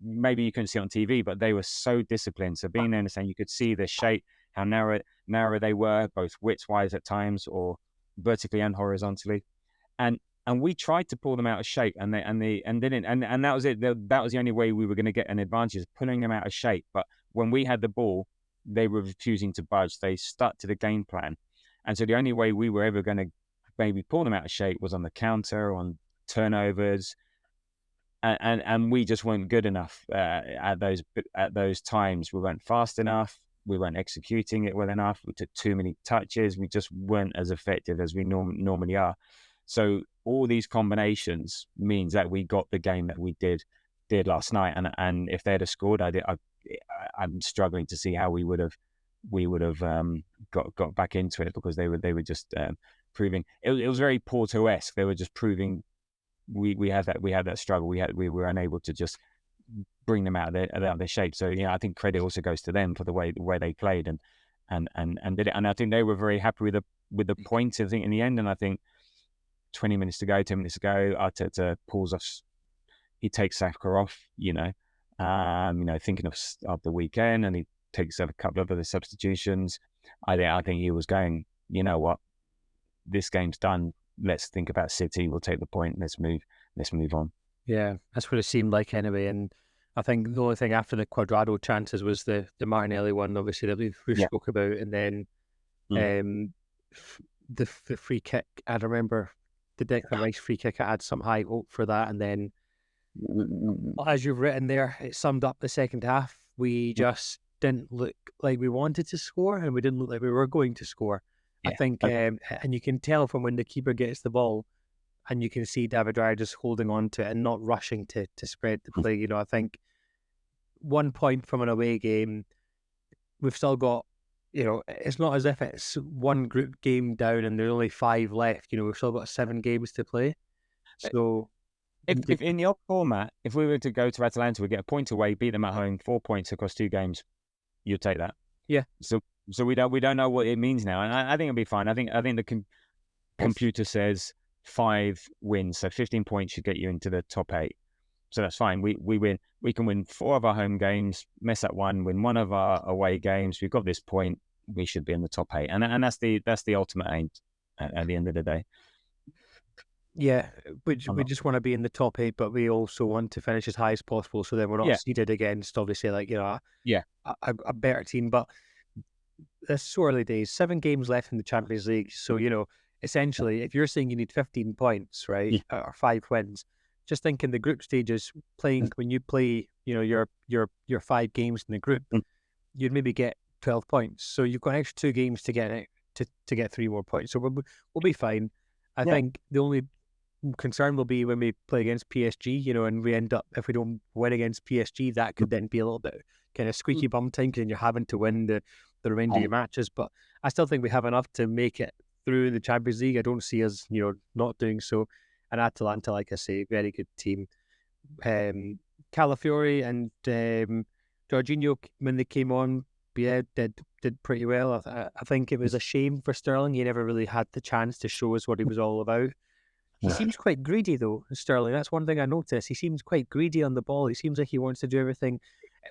see it on TV, but they were so disciplined. So being there and saying, you could see the shape, how narrow they were, both width-wise at times or vertically and horizontally, and we tried to pull them out of shape, and didn't, and that was it. That was the only way we were going to get an advantage, pulling them out of shape. But when we had the ball, they were refusing to budge. They stuck to the game plan, and so the only way we were ever going to maybe pull them out of shape was on the counter, on turnovers. And we just weren't good enough at those times. We weren't fast enough. We weren't executing it well enough. We took too many touches. We just weren't as effective as we normally are. So all these combinations means that we got the game that we did last night. And if they'd have scored, I'm struggling to see how we would have got back into it, because they were just proving it was very Porto-esque. They were just proving. We had that struggle. We were unable to just bring them out of their shape. So I think credit also goes to them for the way they played and did it. And I think they were very happy with the point, I think, in the end. And I think 10 minutes to go, Arteta pulls us. He takes Saka off. Thinking of the weekend, and he takes a couple of other substitutions. I think he was going, you know what, this game's done. Let's think about City. We'll take the point. Let's move on. Yeah, that's what it seemed like anyway. And I think the only thing after the Cuadrado chances was the Martinelli one, obviously, that we spoke about, and then the free kick. I remember the Declan Rice free kick. I had some high hope for that, and then as you've written there, it summed up the second half. We just didn't look like we wanted to score, and we didn't look like we were going to score. Yeah. I think, and you can tell from when the keeper gets the ball, and you can see David Raya just holding on to it and not rushing to spread the play. I think 1 point from an away game, we've still got, it's not as if it's one group game down and there's only 5 left. We've still got 7 games to play. So if in the old format, if we were to go to Atalanta, we get a point away, beat them at home, 4 points across 2 games, you'd take that. Yeah. So we don't know what it means now, and I think it'll be fine. I think the computer says 5 wins, so 15 points should get you into the top 8. So that's fine. We win. We can win 4 of our home games, mess up 1, win 1 of our away games. We've got this point. We should be in the top 8, and that's the ultimate aim at the end of the day. Yeah, we just want to be in the top 8, but we also want to finish as high as possible, so then we're not seeded against, obviously, a better team. But it's so early days. 7 games left in the Champions League. So, essentially, if you're saying you need 15 points, right, or 5 wins, just think in the group stages, playing when you play, your 5 games in the group, you'd maybe get 12 points. So you've got an extra 2 games to get to get 3 more points. So we'll be fine. I think the only concern will be when we play against PSG, and we end up, if we don't win against PSG, that could then be a little bit kind of squeaky bum time, because then you're having to win the remainder of your matches. But I still think we have enough to make it through the Champions League. I don't see us, not doing so. And Atalanta, like I say, very good team. Calafiori and Jorginho, when they came on, did pretty well. I think it was a shame for Sterling. He never really had the chance to show us what he was all about. He seems quite greedy, though, Sterling. That's one thing I noticed. He seems quite greedy on the ball. He seems like he wants to do everything.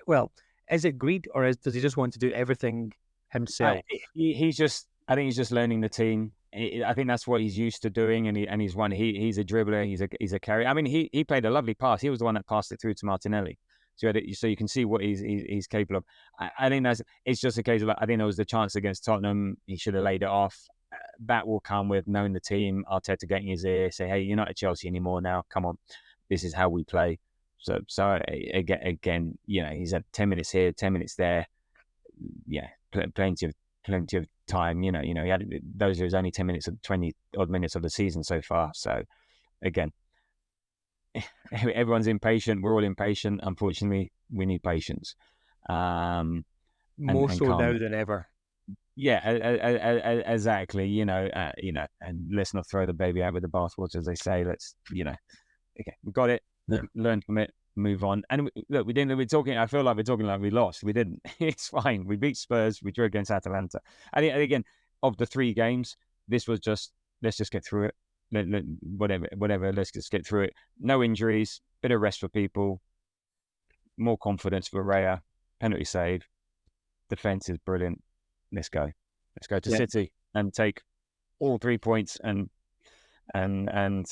Well, is it greed, or does he just want to do everything himself? I think he's just learning the team. I think that's what he's used to doing, and he's a dribbler. He's a carrier. I mean, he played a lovely pass. He was the one that passed it through to Martinelli. So you can see what he's capable of. I think it's just a case of like, I think there was the chance against Tottenham. He should have laid it off. That will come with knowing the team. Arteta getting his ear, say, "Hey, you're not at Chelsea anymore now. Come on, this is how we play." So again, he's had 10 minutes here, 10 minutes there. Yeah, plenty of time. He had those are his only 10 minutes of 20 odd minutes of the season so far. So again, everyone's impatient. We're all impatient. Unfortunately, we need patience. More And so calm. now than ever. Yeah, exactly. And let's not throw the baby out with the bathwater, as they say. Let's, okay, we got it. Yeah. Learn from it. Move on. And look, we didn't. We're talking. I feel like we're talking like we lost. We didn't. It's fine. We beat Spurs. We drew against Atalanta. And again, of the 3 games, this was just let's just get through it. Whatever. Let's just get through it. No injuries. Bit of rest for people. More confidence for Raya. Penalty save. Defense is brilliant. Let's go to City and take all 3 points and I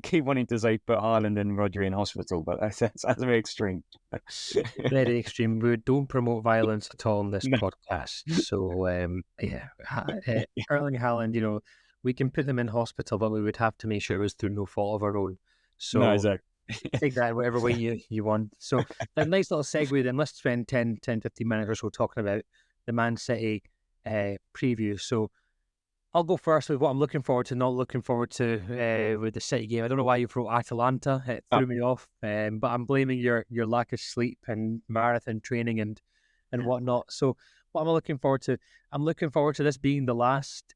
keep wanting to say put Haaland and Rodri in hospital, but that's very extreme. Very extreme. We don't promote violence at all in this No. podcast. So Erling Haaland, we can put them in hospital, but we would have to make sure it was through no fault of our own. So No, exactly. take that whatever way you want. So a nice little segue then. Let's spend 10, 15 minutes or so talking about the Man City preview. So I'll go first with what I'm looking forward to, not looking forward to with the City game. I don't know why you wrote Atalanta. It threw me off, but I'm blaming your lack of sleep and marathon training and whatnot. So what am I looking forward to? I'm looking forward to this being the last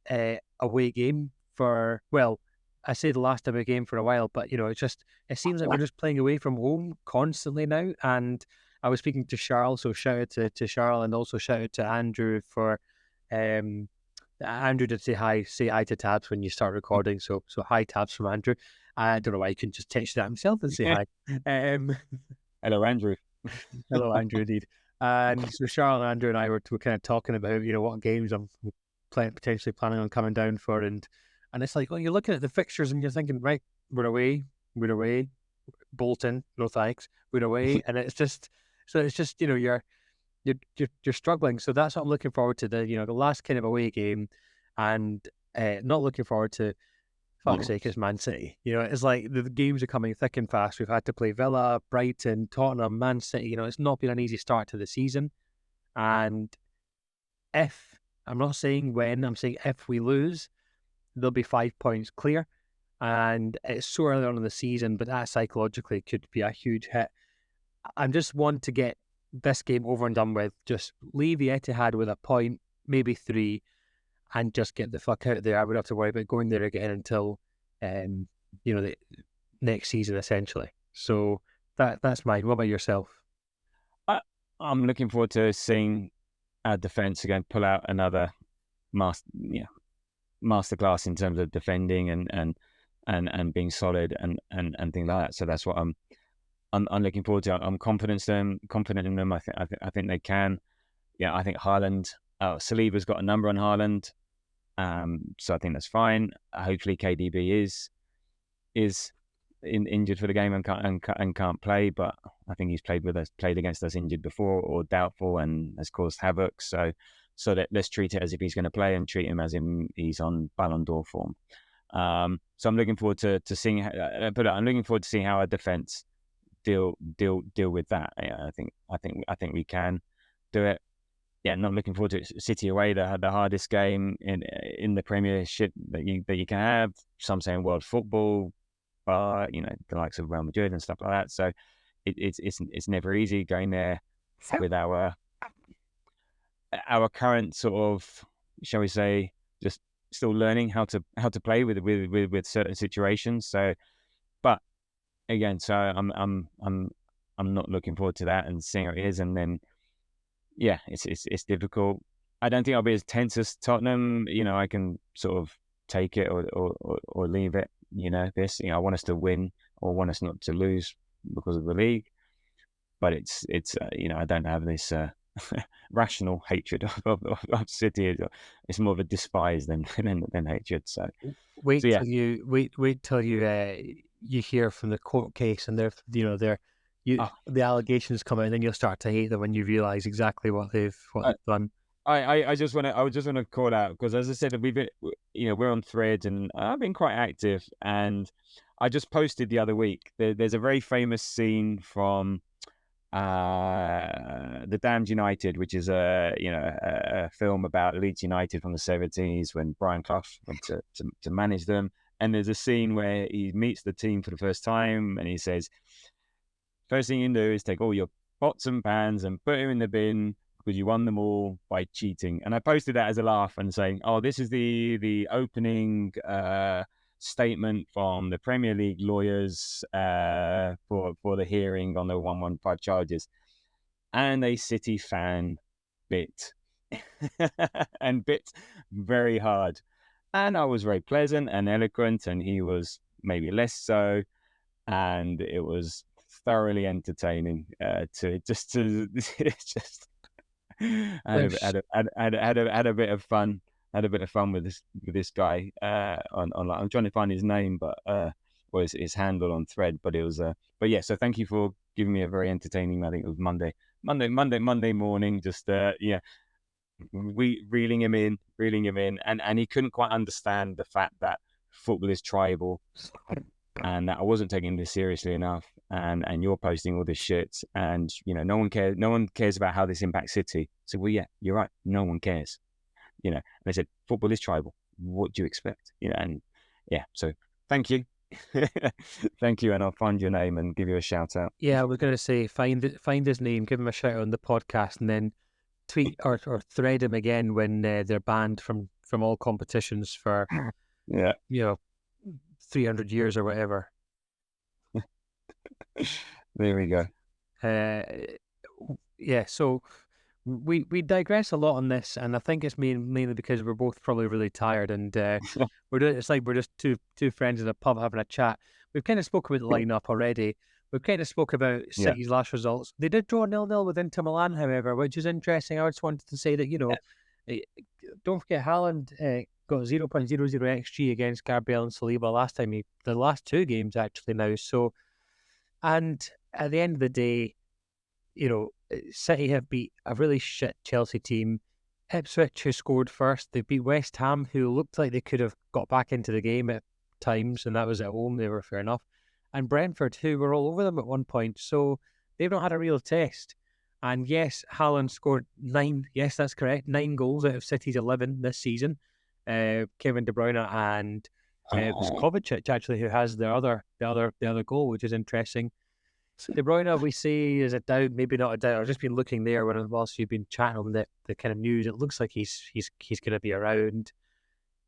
away game for, well, I say the last away game for a while, but it seems like we're just playing away from home constantly now. And I was speaking to Charles, so shout out to Charles, and also shout out to Andrew for Andrew did say hi to Tabs when you start recording, so hi Tabs from Andrew. I don't know why he couldn't just text that himself and say hi. Hello, Andrew. Hello, Andrew, indeed. And so Charles and Andrew and I were kind of talking about what games I'm potentially planning on coming down for, and it's like, well, you're looking at the fixtures and you're thinking, right, we're away, Bolton, no thanks, we're away, and it's just you're struggling. So that's what I'm looking forward to, the last kind of away game, and not looking forward to, fuck's sake, it's Man City. It's like the games are coming thick and fast. We've had to play Villa, Brighton, Tottenham, Man City. It's not been an easy start to the season. And I'm not saying when, I'm saying if we lose, there'll be 5 points clear. And it's so early on in the season, but that psychologically could be a huge hit. I just want to get this game over and done with. Just leave the Etihad with a point, maybe 3, and just get the fuck out of there. I would have to worry about going there again until the next season, essentially. So that's mine. What about yourself? I'm looking forward to seeing our defense again pull out another masterclass in terms of defending and being solid and things like that. So that's what I'm looking forward to. I'm confident in them. I think they can. Yeah, I think Haaland. Saliba's got a number on Haaland, so I think that's fine. Hopefully, KDB is injured for the game and can't play. But I think he's played against us injured before or doubtful and has caused havoc. So let's treat it as if he's going to play and treat him as if he's on Ballon d'Or form. So I'm looking forward to seeing. I'm looking forward to seeing how our defense deal with that. Yeah, I think we can do it. Yeah, not looking forward to it. City away. They had the hardest game in the Premiership that you can have. Some saying world football, but the likes of Real Madrid and stuff like that. So it's never easy going there with our current sort of, shall we say, just still learning how to play with certain situations. So, but again, so I'm not looking forward to that and seeing how it is, and then it's difficult. I don't think I'll be as tense as Tottenham. I can sort of take it or leave it. I want us to win or want us not to lose because of the league, but it's I don't have this rational hatred of City. It's more of a despise than hatred. So wait till you hear from the court case, and they're the allegations come out, and then you'll start to hate them when you realise exactly what they've done. I just want to call out, because as I said, we're on Thread, and I've been quite active, and I just posted the other week. There's a very famous scene from The Damned United, which is a film about Leeds United from the 70s when Brian Clough went to manage them. And there's a scene where he meets the team for the first time, and he says, "First thing you do is take all your pots and pans and put them in the bin, because you won them all by cheating." And I posted that as a laugh and saying, "Oh, this is the opening statement from the Premier League lawyers for the hearing on the 115 charges." And a City fan bit and bit very hard. And I was very pleasant and eloquent, and he was maybe less so. And it was thoroughly entertaining to just had a bit of fun. Had a bit of fun with this guy online. I'm trying to find his name, but was his handle on Thread. But it was but yeah. So thank you for giving me a very entertaining. I think it was Monday morning. Just reeling him in, and he couldn't quite understand the fact that football is tribal, and that I wasn't taking this seriously enough, and you're posting all this shit, and no one cares about how this impacts City. So, well, yeah, you're right, no one cares, and they said football is tribal. What do you expect? And yeah, so thank you. Thank you, and I'll find your name and give you a shout out. Yeah, I was going to say find his name, give him a shout out on the podcast, and then tweet or thread him again when they're banned from all competitions for 300 years or whatever. There we go. Yeah, so we digress a lot on this, and I think it's mainly because we're both probably really tired, and it's like we're just two friends in a pub having a chat. We've kind of spoken about the lineup already. We've kind of spoke about City's last results. They did draw 0-0 with Inter Milan, however, which is interesting. I just wanted to say that don't forget Haaland got 0.00 xG against Gabriel and Saliba the last two games actually now. So, and at the end of the day, City have beat a really shit Chelsea team. Ipswich, who scored first, they beat West Ham, who looked like they could have got back into the game at times, and that was at home. They were fair enough. And Brentford, who were all over them at one point. So they've not had a real test. And yes, Haaland scored 9. Yes, that's correct. 9 goals out of City's 11 this season. Kevin De Bruyne and it was Kovacic actually who has the other goal, which is interesting. De Bruyne, we say, is a doubt, maybe not a doubt. I've just been looking there whilst you've been chatting on the kind of news. It looks like he's going to be around.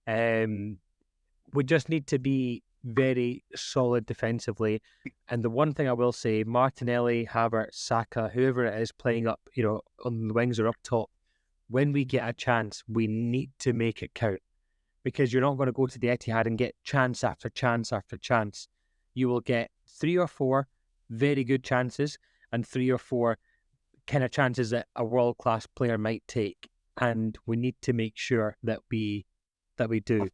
We just need to be very solid defensively. And the one thing I will say, Martinelli, Havertz, Saka, whoever it is playing up, on the wings or up top, when we get a chance, we need to make it count. Because you're not going to go to the Etihad and get chance after chance after chance. You will get 3 or 4 very good chances and 3 or 4 kind of chances that a world-class player might take. And we need to make sure that we do.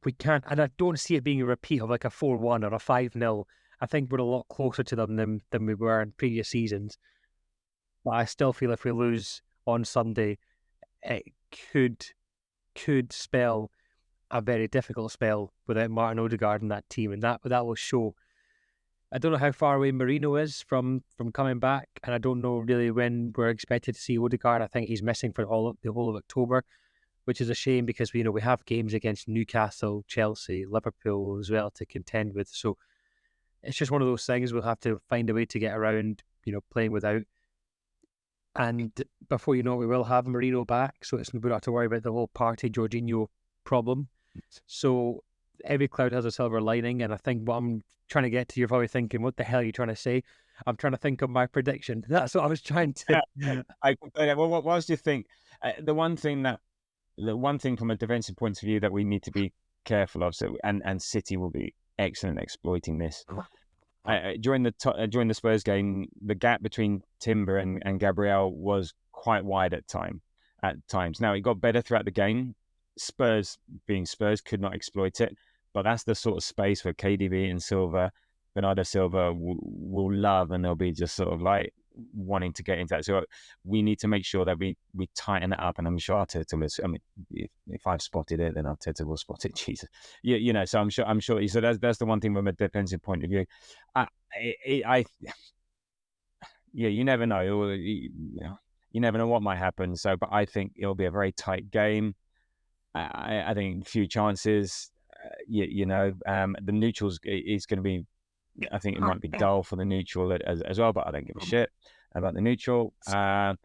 We can't, and I don't see it being a repeat of like a 4-1 or a 5-0. I think we're a lot closer to them than we were in previous seasons. But I still feel if we lose on Sunday, it could spell a very difficult spell without Martin Odegaard in that team, and that will show. I don't know how far away Marino is from coming back, and I don't know really when we're expected to see Odegaard. I think he's missing for the whole of October, which is a shame because we have games against Newcastle, Chelsea, Liverpool as well to contend with. So it's just one of those things we'll have to find a way to get around, playing without. And before you know it, we will have Marino back, so we don't have to worry about the whole Partey Jorginho problem. So every cloud has a silver lining, and I think what I'm trying to get to, you're probably thinking, what the hell are you trying to say? I'm trying to think of my prediction. That's what I was trying to... What else do you think? The one thing from a defensive point of view that we need to be careful of, and City will be excellent at exploiting this. During the Spurs game, the gap between Timber and Gabriel was quite wide at times. Now, it got better throughout the game. Spurs, being Spurs, could not exploit it, but that's the sort of space for KDB and Silva, Bernardo Silva will love, and they'll be just sort of like wanting to get into that. So we need to make sure that we tighten it up, and I'm sure Arteta was. I mean, if I've spotted it, then Arteta will spot it. Jesus, you know. So I'm sure. So that's the one thing from a defensive point of view. Yeah, you never know. You never know what might happen. So, but I think it'll be a very tight game. I think a few chances. The neutrals is going to be. I think it might be dull for the neutral as well, but I don't give a shit about the neutral. And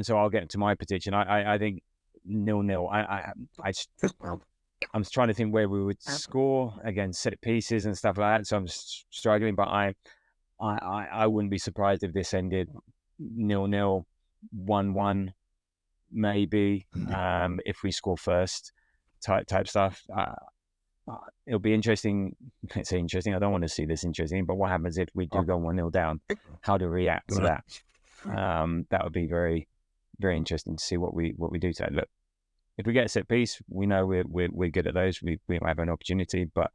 so I'll get to my prediction. I think 0-0. I'm trying to think where we would score against set pieces and stuff like that. So I'm struggling, but I wouldn't be surprised if this ended 0-0, 1-1, maybe. If we score first, type stuff. It'll be interesting. Let's say interesting. I don't want to see this interesting, but what happens if we do go 1-0 down? How to react to that? That would be very, very interesting to see what we do to that. Look, if we get a set piece, we know we're good at those. We have an opportunity, but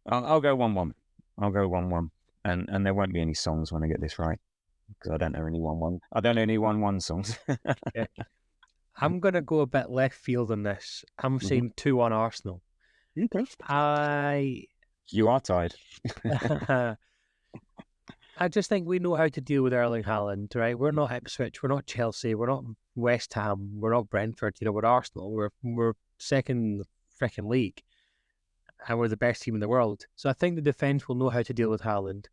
I'll go 1-1. I'll go 1-1, and there won't be any songs when I get this right, because I don't know any 1-1. I don't know any 1-1 songs. Yeah. I'm going to go a bit left field on this. I'm saying 2-1 Arsenal. Okay. You are tied. I just think we know how to deal with Erling Haaland, right? We're not Ipswich, we're not Chelsea, we're not West Ham, we're not Brentford, we're Arsenal. We're second in the freaking league, and we're the best team in the world. So I think the defence will know how to deal with Haaland.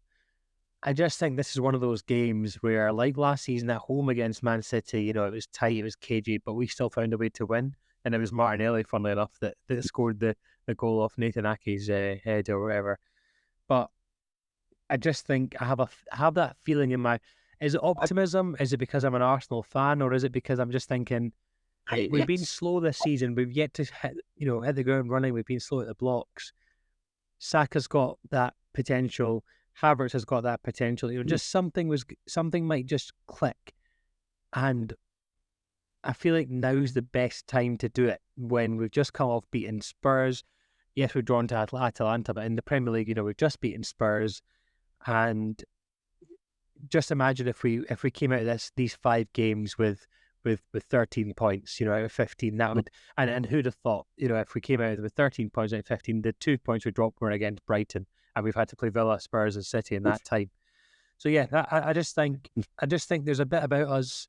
I just think this is one of those games where, like last season at home against Man City, it was tight, it was cagey, but we still found a way to win. And it was Martinelli, funnily enough, that scored the goal off Nathan Ake's head or whatever. But I just think I have that feeling in my... Is it optimism? Is it because I'm an Arsenal fan? Or is it because I'm just thinking, we've been slow this season. We've yet to hit the ground running. We've been slow at the blocks. Saka's got that potential. Havertz has got that potential. Just something might just click, and I feel like now's the best time to do it when we've just come off beating Spurs. Yes, we've drawn to Atalanta, but in the Premier League, we've just beaten Spurs, and just imagine if we came out of these 5 games with 13 points, out of 15, that would, and who'd have thought, if we came out with 13 points out of 15, the 2 points we dropped were against Brighton, and we've had to play Villa, Spurs, and City in that time. So yeah, I just think there's a bit about us.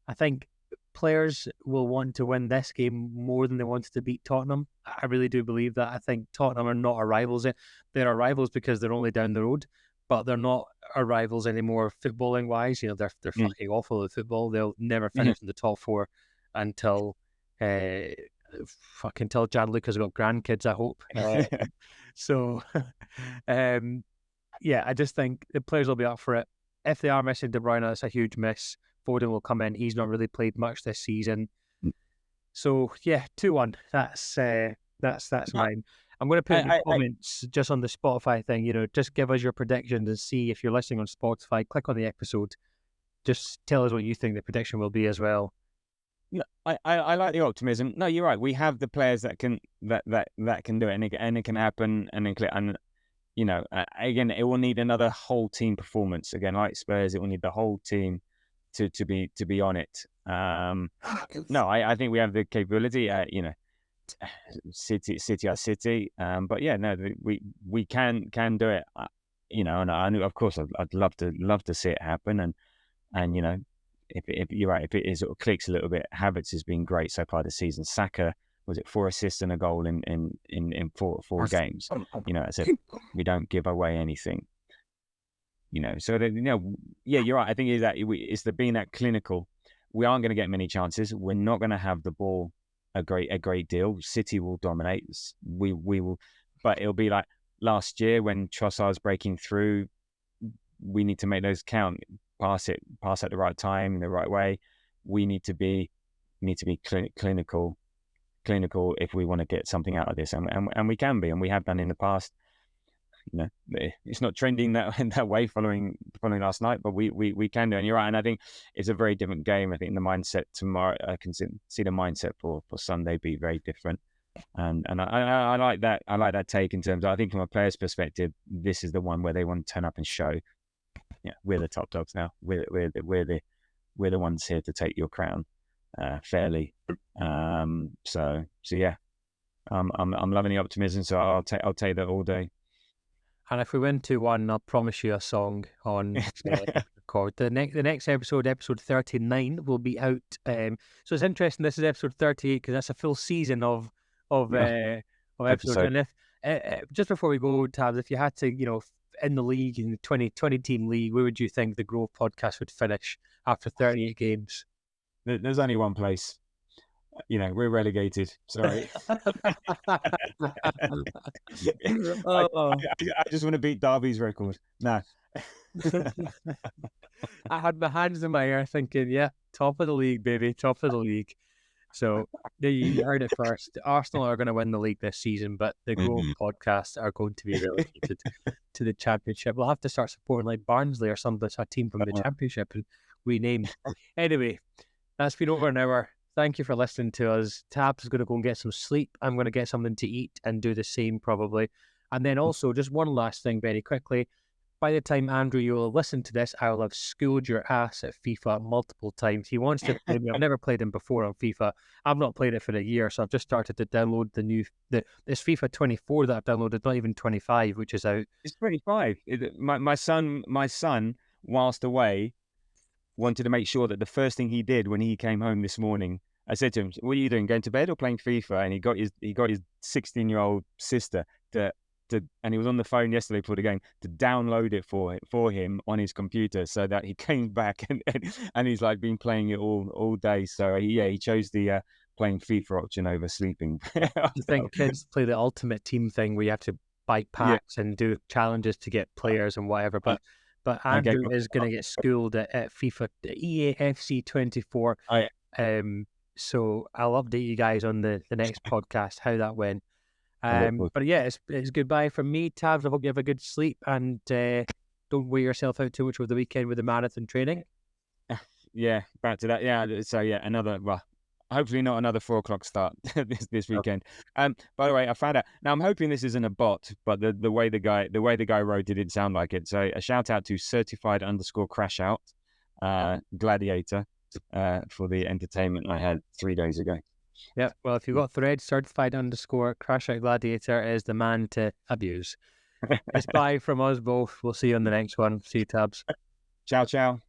I think players will want to win this game more than they wanted to beat Tottenham. I really do believe that. I think Tottenham are not our rivals. They're our rivals because they're only down the road, but they're not our rivals anymore footballing wise. They're fucking awful at football. They'll never finish in the top 4 until Gianluca's got grandkids, I hope. So yeah, I just think the players will be up for it. If they are missing De Bruyne, that's a huge miss. Foden will come in. He's not really played much this season. So yeah, 2-1. That's mine. I'm going to put in the comments just on the Spotify thing, just give us your predictions and see if you're listening on Spotify. Click on the episode. Just tell us what you think the prediction will be as well. Yeah, I like the optimism. No, you're right. We have the players that can do it, and it can happen. And again, it will need another whole team performance. Again, like Spurs, it will need the whole team to be on it. No, I think we have the capability. City are City. But yeah, no, we can do it. And I knew, of course, I'd love to see it happen. And if you're right, if it sort of clicks a little bit, Havertz has been great so far this season. Saka, was it 4 assists and a goal in 4 games? I said we don't give away anything. So that, yeah, you're right. I think it's being that clinical. We aren't going to get many chances. We're not going to have the ball a great deal. City will dominate. We will, but it'll be like last year when Trossard's breaking through. We need to make those count. Pass at the right time, in the right way. We need to be clinical if we want to get something out of this, and we can be, and we have done in the past. It's not trending that way following last night, but we can do. And you're right, and I think it's a very different game. I think the mindset tomorrow, I can see the mindset for Sunday be very different. And I like that. I like that take in terms of, I think from a player's perspective, this is the one where they want to turn up and show, yeah, we're the top dogs now. We're the ones here to take your crown fairly. So yeah, I'm loving the optimism. So I'll take that all day. And if we win 2-1, I'll promise you a song on record. The next episode, episode 39, will be out. So it's interesting. This is episode 38 because that's a full season of episodes. Episode. And if just before we go, Tabs, if you had to, in the league, in the 20 team league, where would you think the Grove podcast would finish after 38 games? There's only one place. We're relegated. Sorry. I just want to beat Derby's record. No. I had my hands in my air thinking, yeah, top of the league, baby, top of the league. So you heard it first. Arsenal are going to win the league this season, but the Grove podcast are going to be relegated to the Championship. We'll have to start supporting like Barnsley or something, a team from the Championship, and rename. Anyway, that's been over an hour. Thank you for listening to us. Tabs is going to go and get some sleep. I'm going to get something to eat and do the same probably. And then also, just one last thing very quickly. By the time, Andrew, you will listen to this, I will have schooled your ass at FIFA multiple times. He wants to play me. I've never played him before on FIFA. I've not played it for a year, so I've just started to download this FIFA 24 that I've downloaded, not even 25, which is out. It's 25. My son, whilst away, wanted to make sure that the first thing he did when he came home this morning, I said to him, "What are you doing? Going to bed or playing FIFA?" And he got his 16-year-old sister and he was on the phone yesterday before the game to download it for him on his computer, so that he came back and he's like been playing it all day. So he chose the playing FIFA option over sleeping. I think kids play the ultimate team thing where you have to buy packs and do challenges to get players and whatever. But Andrew is going to get schooled at FIFA EAFC 24. So I'll update you guys on the next podcast how that went. But yeah, it's goodbye from me, Tabs. I hope you have a good sleep and don't wear yourself out too much over the weekend with the marathon training. Yeah, back to that. Yeah, so yeah, hopefully not another 4:00 start this weekend. By the way, I found out. Now I'm hoping this isn't a bot, but the way the guy wrote it didn't sound like it. So a shout out to certified_crashout gladiator for the entertainment I had 3 days ago. Yeah, well, if you've got Thread, certified_crashout gladiator is the man to abuse. It's bye from us both. We'll see you on the next one. See you, Tabs. Ciao, ciao.